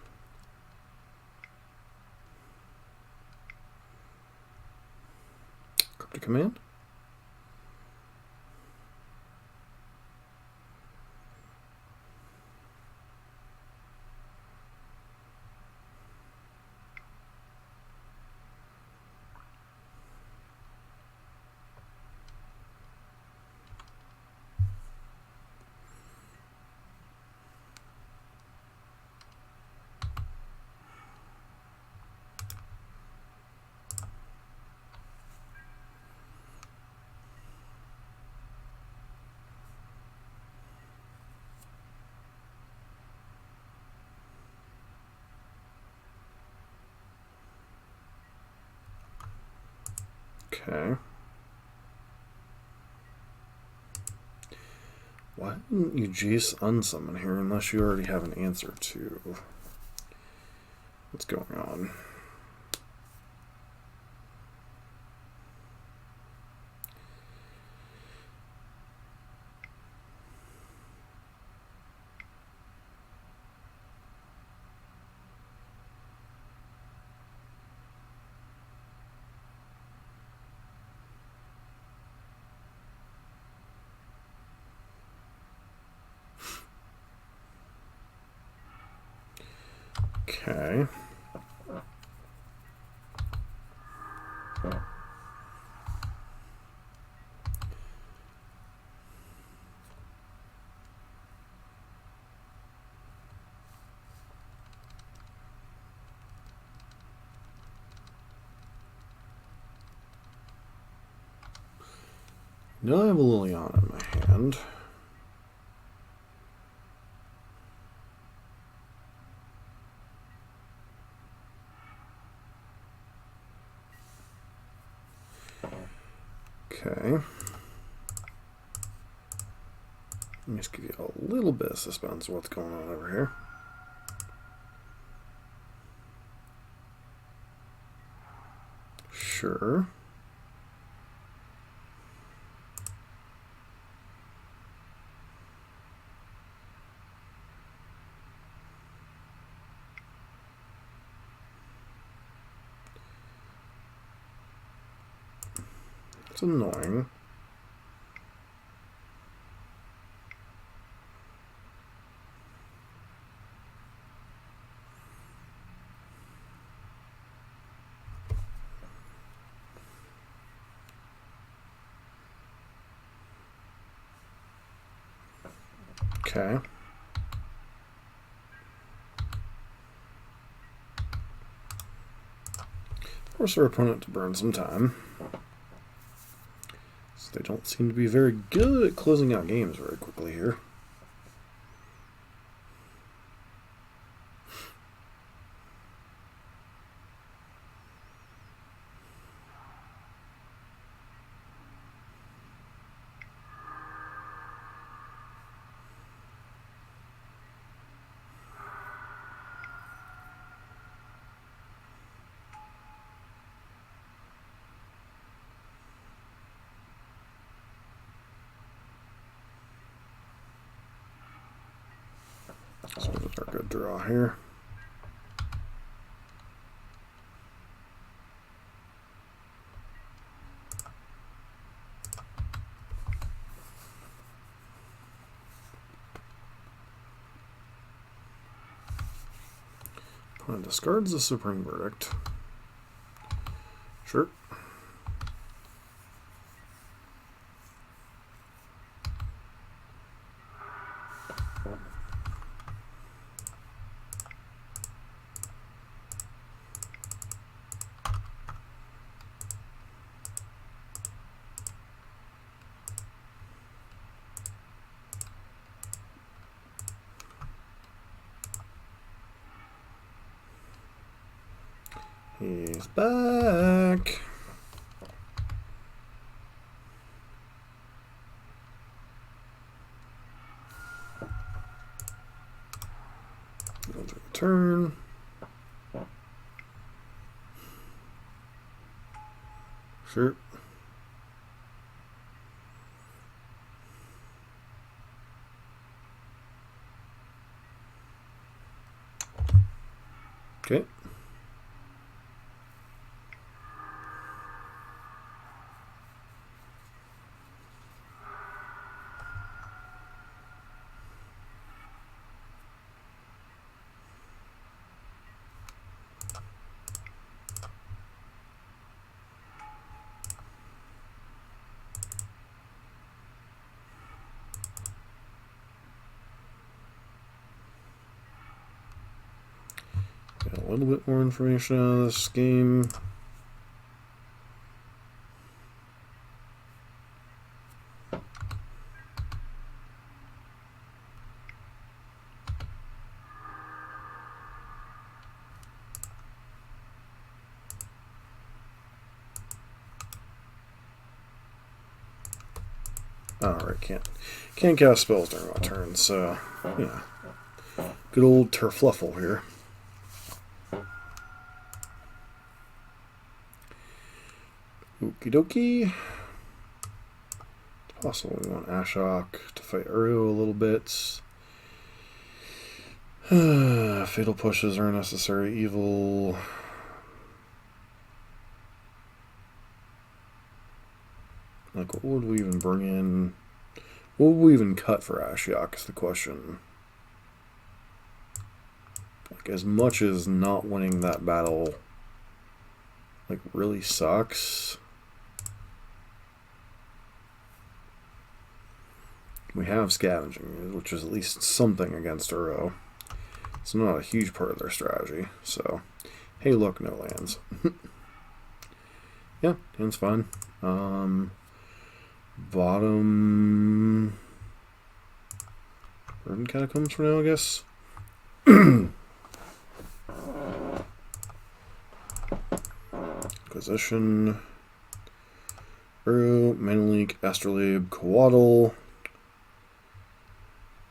[SPEAKER 1] Cryptic Command. Okay. Why didn't you Jace unsummon here unless you already have an answer to what's going on? Okay. Now I have a Liliana in my hand. Okay. Let me just give you a little bit of suspense of what's going on over here. Sure. It's annoying. Okay. Force our opponent to burn some time. So they don't seem to be very good at closing out games very quickly here. So that's our good draw here. Opponent discards the Supreme Verdict. Sure. He's back. turn. Sure. Okay. Got a little bit more information on this game. Alright, can't cast spells during my turn, so yeah. Good old Terfluffle here. Okie dokie. It's possible we want Ashok to fight Uru a little bit. Fatal pushes are necessary evil. Like, what would we even bring in? What would we even cut for Ashiok is the question. Like, as much as not winning that battle, like, really sucks. We have Scavenging, which is at least something against Uro. It's not a huge part of their strategy, so... Hey, look, no lands. Yeah, hand's fine. Bottom... Burden Catacombs for now, I guess. Position. Uru, Manaleek, Astrolabe, Coatl.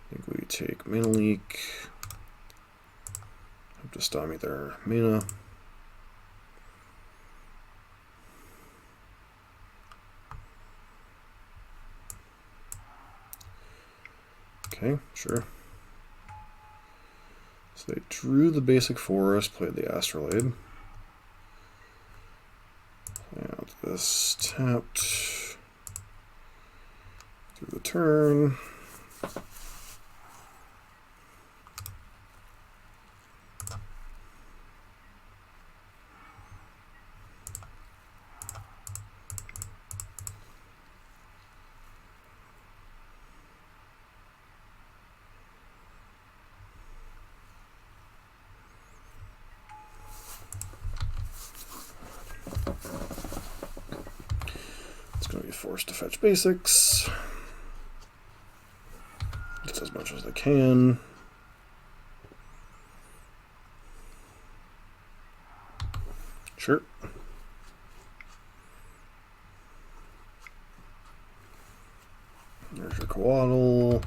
[SPEAKER 1] I think we take Manaleek. Have to stymie their mana. Okay, sure. So they drew the basic forest, played the Astrolabe. Now this tapped through the turn. Forced to fetch basics just as much as they can. Sure. There's your Coatl.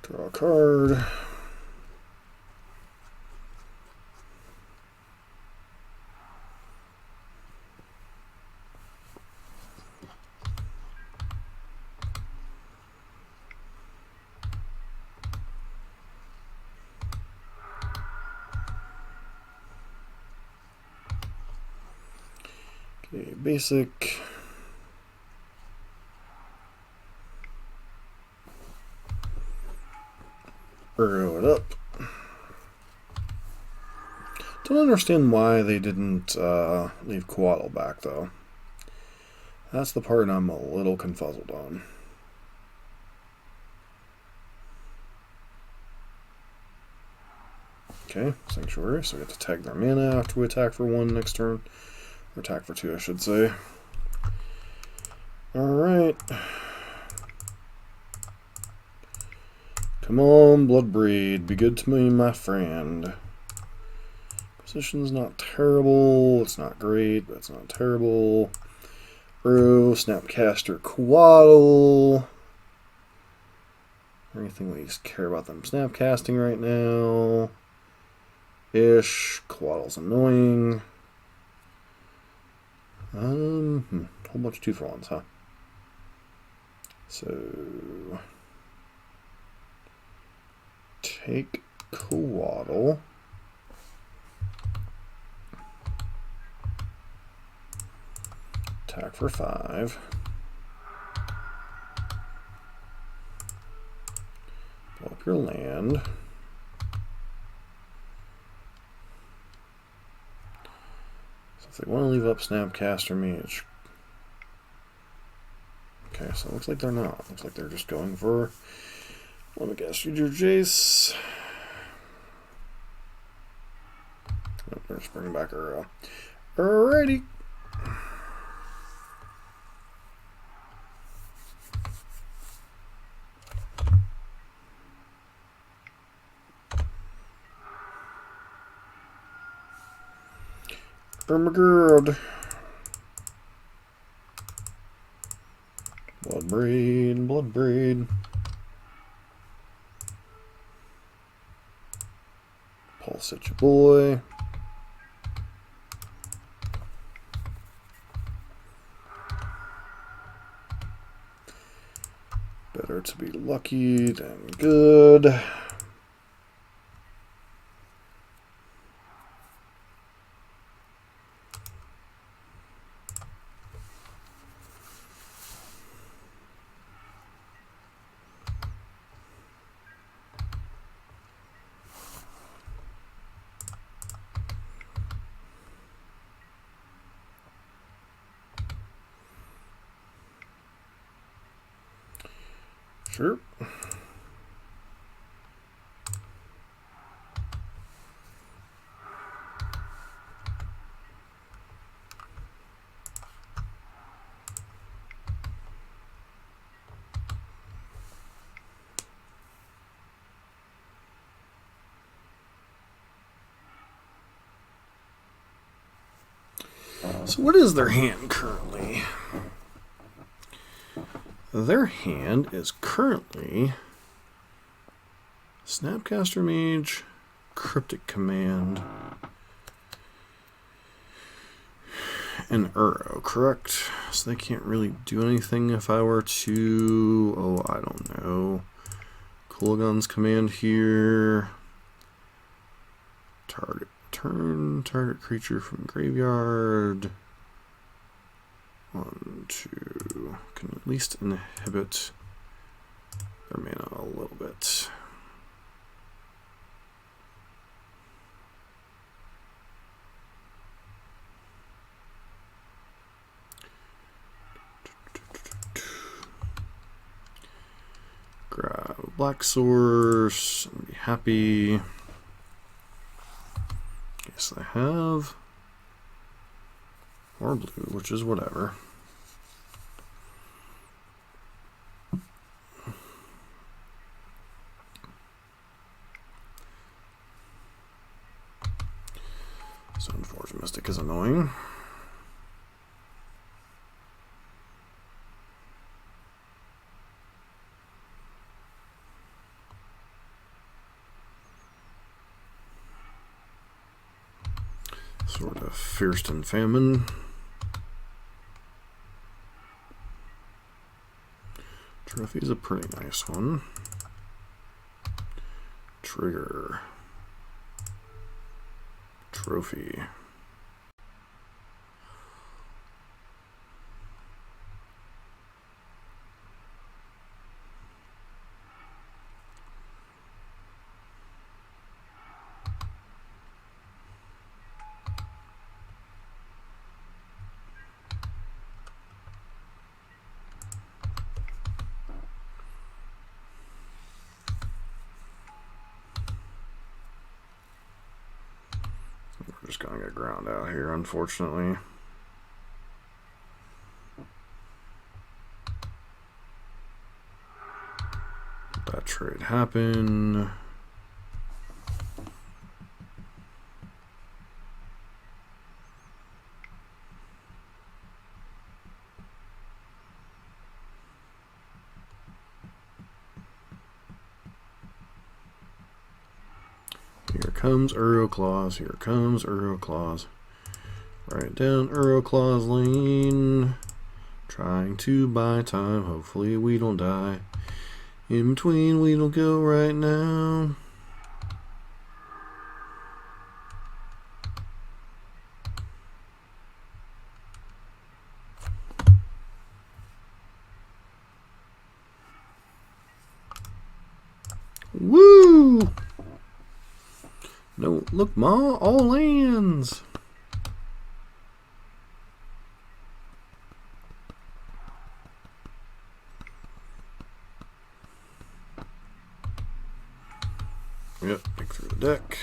[SPEAKER 1] Draw a card. Okay, basic. Burrow it up. Don't understand why they didn't leave Coatl back, though. That's the part I'm a little confuzzled on. Okay, Sanctuary, so we have to tag their mana after we attack for 1 next turn. Or attack for 2, I should say. Alright. Come on, Bloodbreed, be good to me, my friend. Position's not terrible, it's not great, but it's not terrible. Uru, Snapcaster, Coatl. Anything we just care about them snapcasting right now. Ish. Quaddle's annoying. Whole bunch of 2-for-1s, huh? So take Quaddle. Attack for 5. Blow up your land. So if they want to leave up Snapcaster Mage. Okay, so it looks like they're not. Looks like they're just going for let me guess, your Jace. Oh, they're just bringing back our alrighty. Ermagerd. Bloodbraid, Bloodbraid. Pulse at your boy. Better to be lucky than good. Sure. So what is their hand currently? Their hand is currently Snapcaster Mage, Cryptic Command, and Uro, correct? So they can't really do anything if I were to, oh, I don't know, Coolgun's Command here, target creature from graveyard, 1, 2, can at least inhibit their mana a little bit. Grab Black Source and be happy. Yes, I have. Or blue, which is whatever. Stoneforge Mystic is annoying. Sort of Fierce and Famine. Trophy is a pretty nice one. Trigger. Trophy. We're just gonna get ground out here, unfortunately. That trade happened. Here comes Uroclaws. Here comes Uroclaws. Right down Uroclaws Lane. Trying to buy time. Hopefully we don't die. In between, we don't go right now. Woo! No, look, Ma, all lands. Yep, dig through the deck.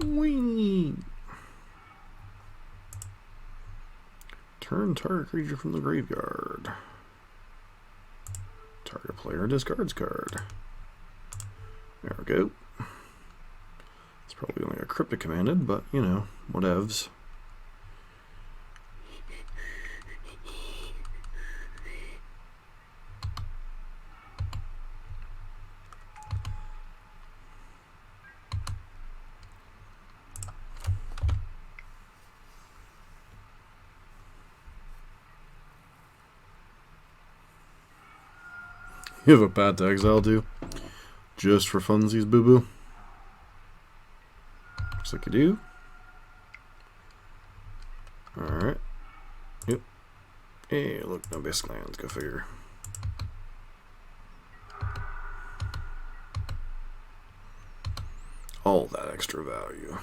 [SPEAKER 1] Whee! Turn target creature from the graveyard. Target player discards card. There we go. It's probably only a cryptic commanded, but you know, whatevs. You have a Path to Exile too? Just for funsies, boo-boo? Looks like you do. Alright. Yep. Hey, look, no basic lands, go figure. All that extra value.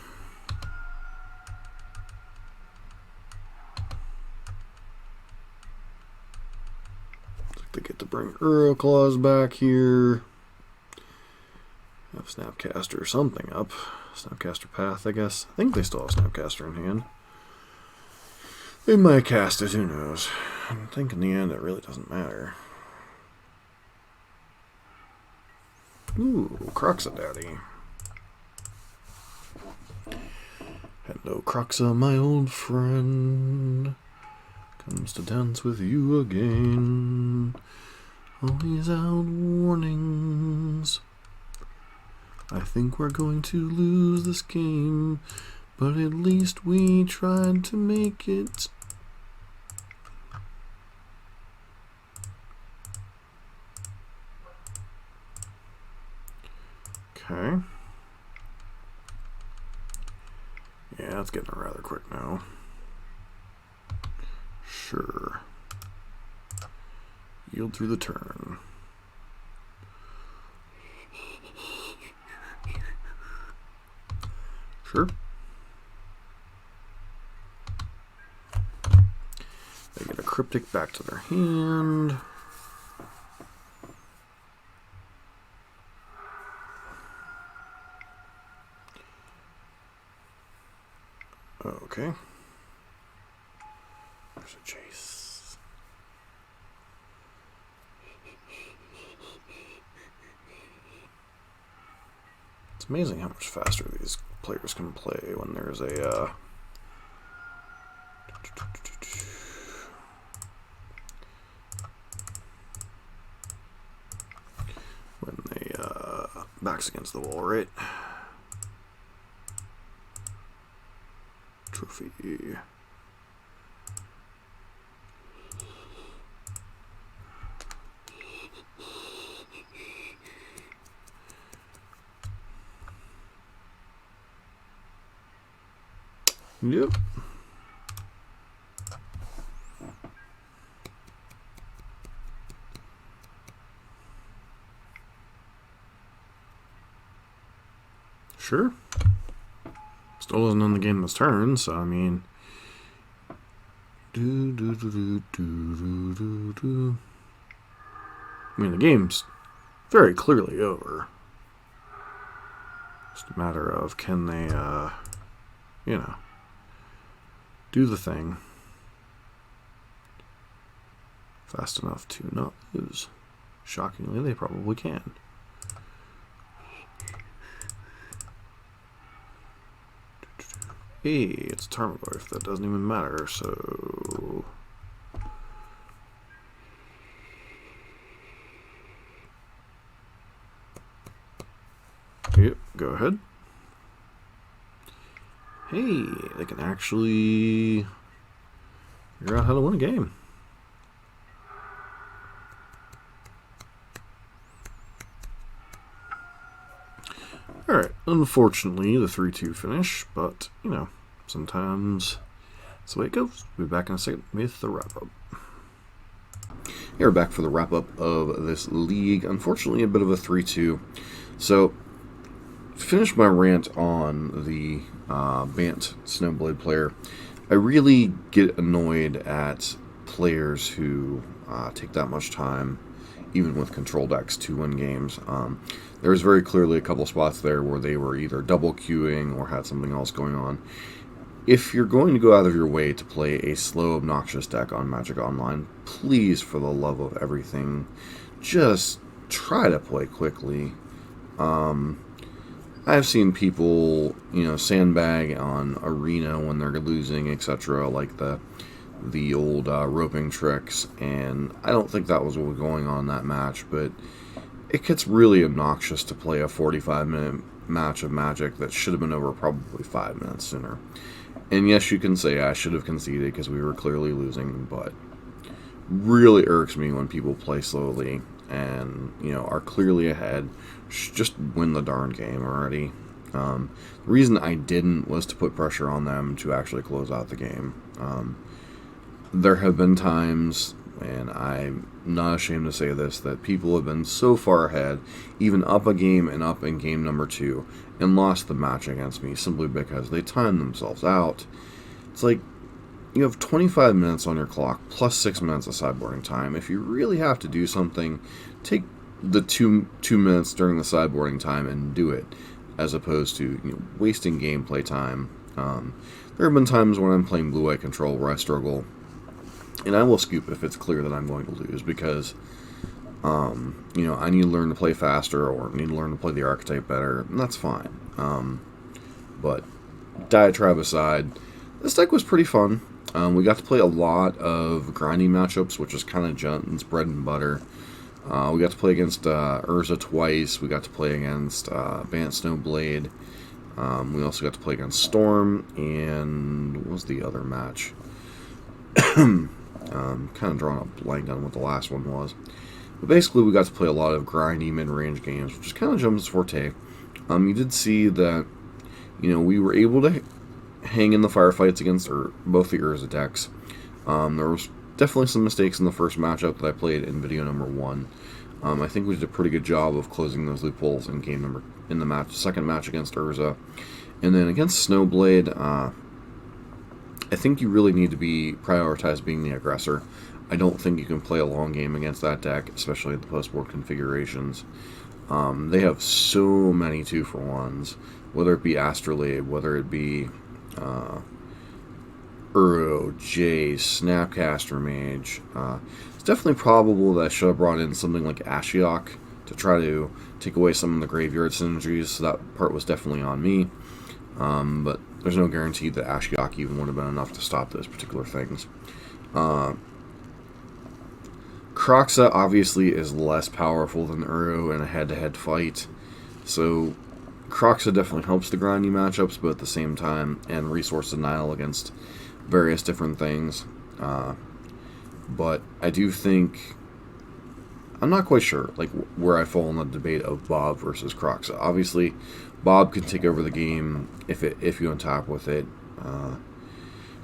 [SPEAKER 1] They get to bring Uroclaws back here. Have Snapcaster or something up. Snapcaster Path, I guess. I think they still have Snapcaster in hand. They might cast it, who knows. I think in the end it really doesn't matter. Ooh, Croxadaddy. Hello, Croxa, my old friend. Comes to dance with you again. Always out warnings. I think we're going to lose this game, but at least we tried to make it. Okay. Yeah, it's getting rather quick now. Sure. Yield through the turn. Sure. They get a cryptic back to their hand. Okay. There's a chase. It's amazing how much faster these players can play when there's a when they backs against the wall, right? Trophy. Yep. Sure. Still isn't in the game this turn, so I mean. I mean, the game's very clearly over. Just a matter of can they, you know, do the thing fast enough to not lose. Shockingly, they probably can. Hey, it's Tarmogoyf. That doesn't even matter, so... Yep, go ahead. Hey, they can actually figure out how to win a game. Alright, unfortunately, the 3-2 finish, but, you know, sometimes that's the way it goes. We'll be back in a second with the wrap-up. Here we're back for the wrap-up of this league. Unfortunately, a bit of a 3-2. So, to finish my rant on the Bant Snowblade player, I really get annoyed at players who take that much time, even with control decks, to win games. There was very clearly a couple spots there where they were either double queuing or had something else going on. If you're going to go out of your way to play a slow, obnoxious deck on Magic Online, please, for the love of everything, just try to play quickly. I've seen people, you know, sandbag on Arena when they're losing, etc., like the old roping tricks, and I don't think that was what was going on in that match, but it gets really obnoxious to play a 45-minute match of Magic that should have been over probably 5 minutes sooner. And yes, you can say I should have conceded because we were clearly losing, but really irks me when people play slowly and, you know, are clearly ahead. Just win the darn game already. The reason I didn't was to put pressure on them to actually close out the game. There have been times, and I'm not ashamed to say this, that people have been so far ahead, even up a game and up in game number 2, and lost the match against me simply because they timed themselves out. It's like, you have 25 minutes on your clock, plus 6 minutes of sideboarding time. If you really have to do something, take the two minutes during the sideboarding time and do it, as opposed to, you know, wasting gameplay time. There have been times when I'm playing blue-white control where I struggle, and I will scoop if it's clear that I'm going to lose, because, you know, I need to learn to play faster, or need to learn to play the archetype better, and that's fine. But, diatribe aside, this deck was pretty fun. We got to play a lot of grinding matchups, which is kind of Jun's bread and butter. We got to play against Urza twice. We got to play against Bant Snowblade. We also got to play against Storm, and what was the other match? Kind of drawing a blank on what the last one was. But basically, we got to play a lot of grindy mid-range games, which is kind of Jum's forte. You did see that, you know, we were able to hang in the firefights against both the Urza decks. There was definitely some mistakes in the first matchup that I played in video number 1. I think we did a pretty good job of closing those loopholes in the second match against Urza. And then against Snowblade, I think you really need to prioritize being the aggressor. I don't think you can play a long game against that deck, especially at the post-board configurations. They have so many 2-for-1s, whether it be Astrolabe, whether it be Uro, Jace, Snapcaster Mage. It's definitely probable that I should have brought in something like Ashiok to try to take away some of the graveyard synergies, so that part was definitely on me. But there's no guarantee that Ashiok even would have been enough to stop those particular things. Kroxa obviously is less powerful than Uro in a head-to-head fight, so Kroxa definitely helps the grindy matchups, but at the same time, and resource denial against various different things. But I do think, I'm not quite sure like where I fall in the debate of Bob versus Kroxa. Obviously, Bob can take over the game if you untap with it.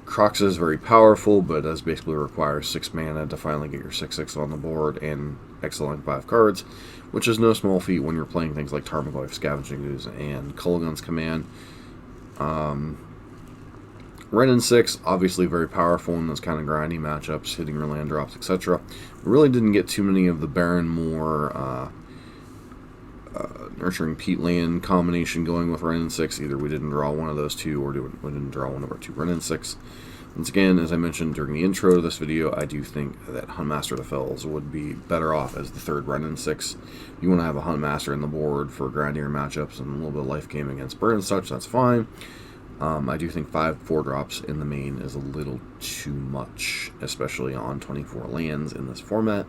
[SPEAKER 1] Kroxa is very powerful, but does basically require 6 mana to finally get your 6/6 on the board and excelling 5 cards, which is no small feat when you're playing things like Tarmogoyf, Scavenging Ooze, and Kulligan's Command. Wrenn 6, obviously very powerful in those kind of grindy matchups, hitting your land drops, etc. We really didn't get too many of the Baron Moore Nurturing Peatland combination going with Wrenn 6. Either we didn't draw one of those two, or we didn't draw one of our 2 Wrenn 6. Once again, as I mentioned during the intro to this video, I do think that Huntmaster of the Fells would be better off as the 3rd Wrenn 6. You want to have a Huntmaster in the board for grindier matchups and a little bit of life game against Burn and such, that's fine. I do think 5 4-drops in the main is a little too much, especially on 24 lands in this format.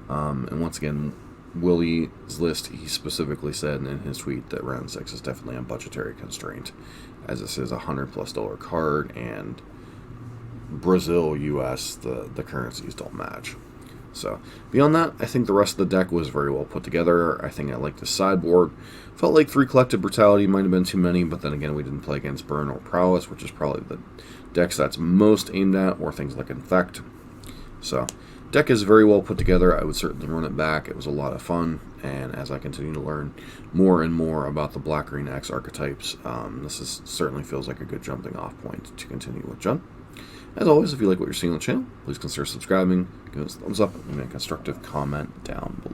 [SPEAKER 1] And once again, Willie's list, he specifically said in his tweet that round 6 is definitely a budgetary constraint, as this is a $100+ card, and Brazil, US, the currencies don't match. So, beyond that, I think the rest of the deck was very well put together. I think I liked the sideboard. Felt like 3 Collective Brutality might have been too many, but then again, we didn't play against Burn or Prowess, which is probably the decks that's most aimed at, or things like Infect. So, deck is very well put together. I would certainly run it back. It was a lot of fun, and as I continue to learn more and more about the Black-Green X archetypes, certainly feels like a good jumping off point to continue with John. As always, if you like what you're seeing on the channel, please consider subscribing, give us a thumbs up, and make a constructive comment down below.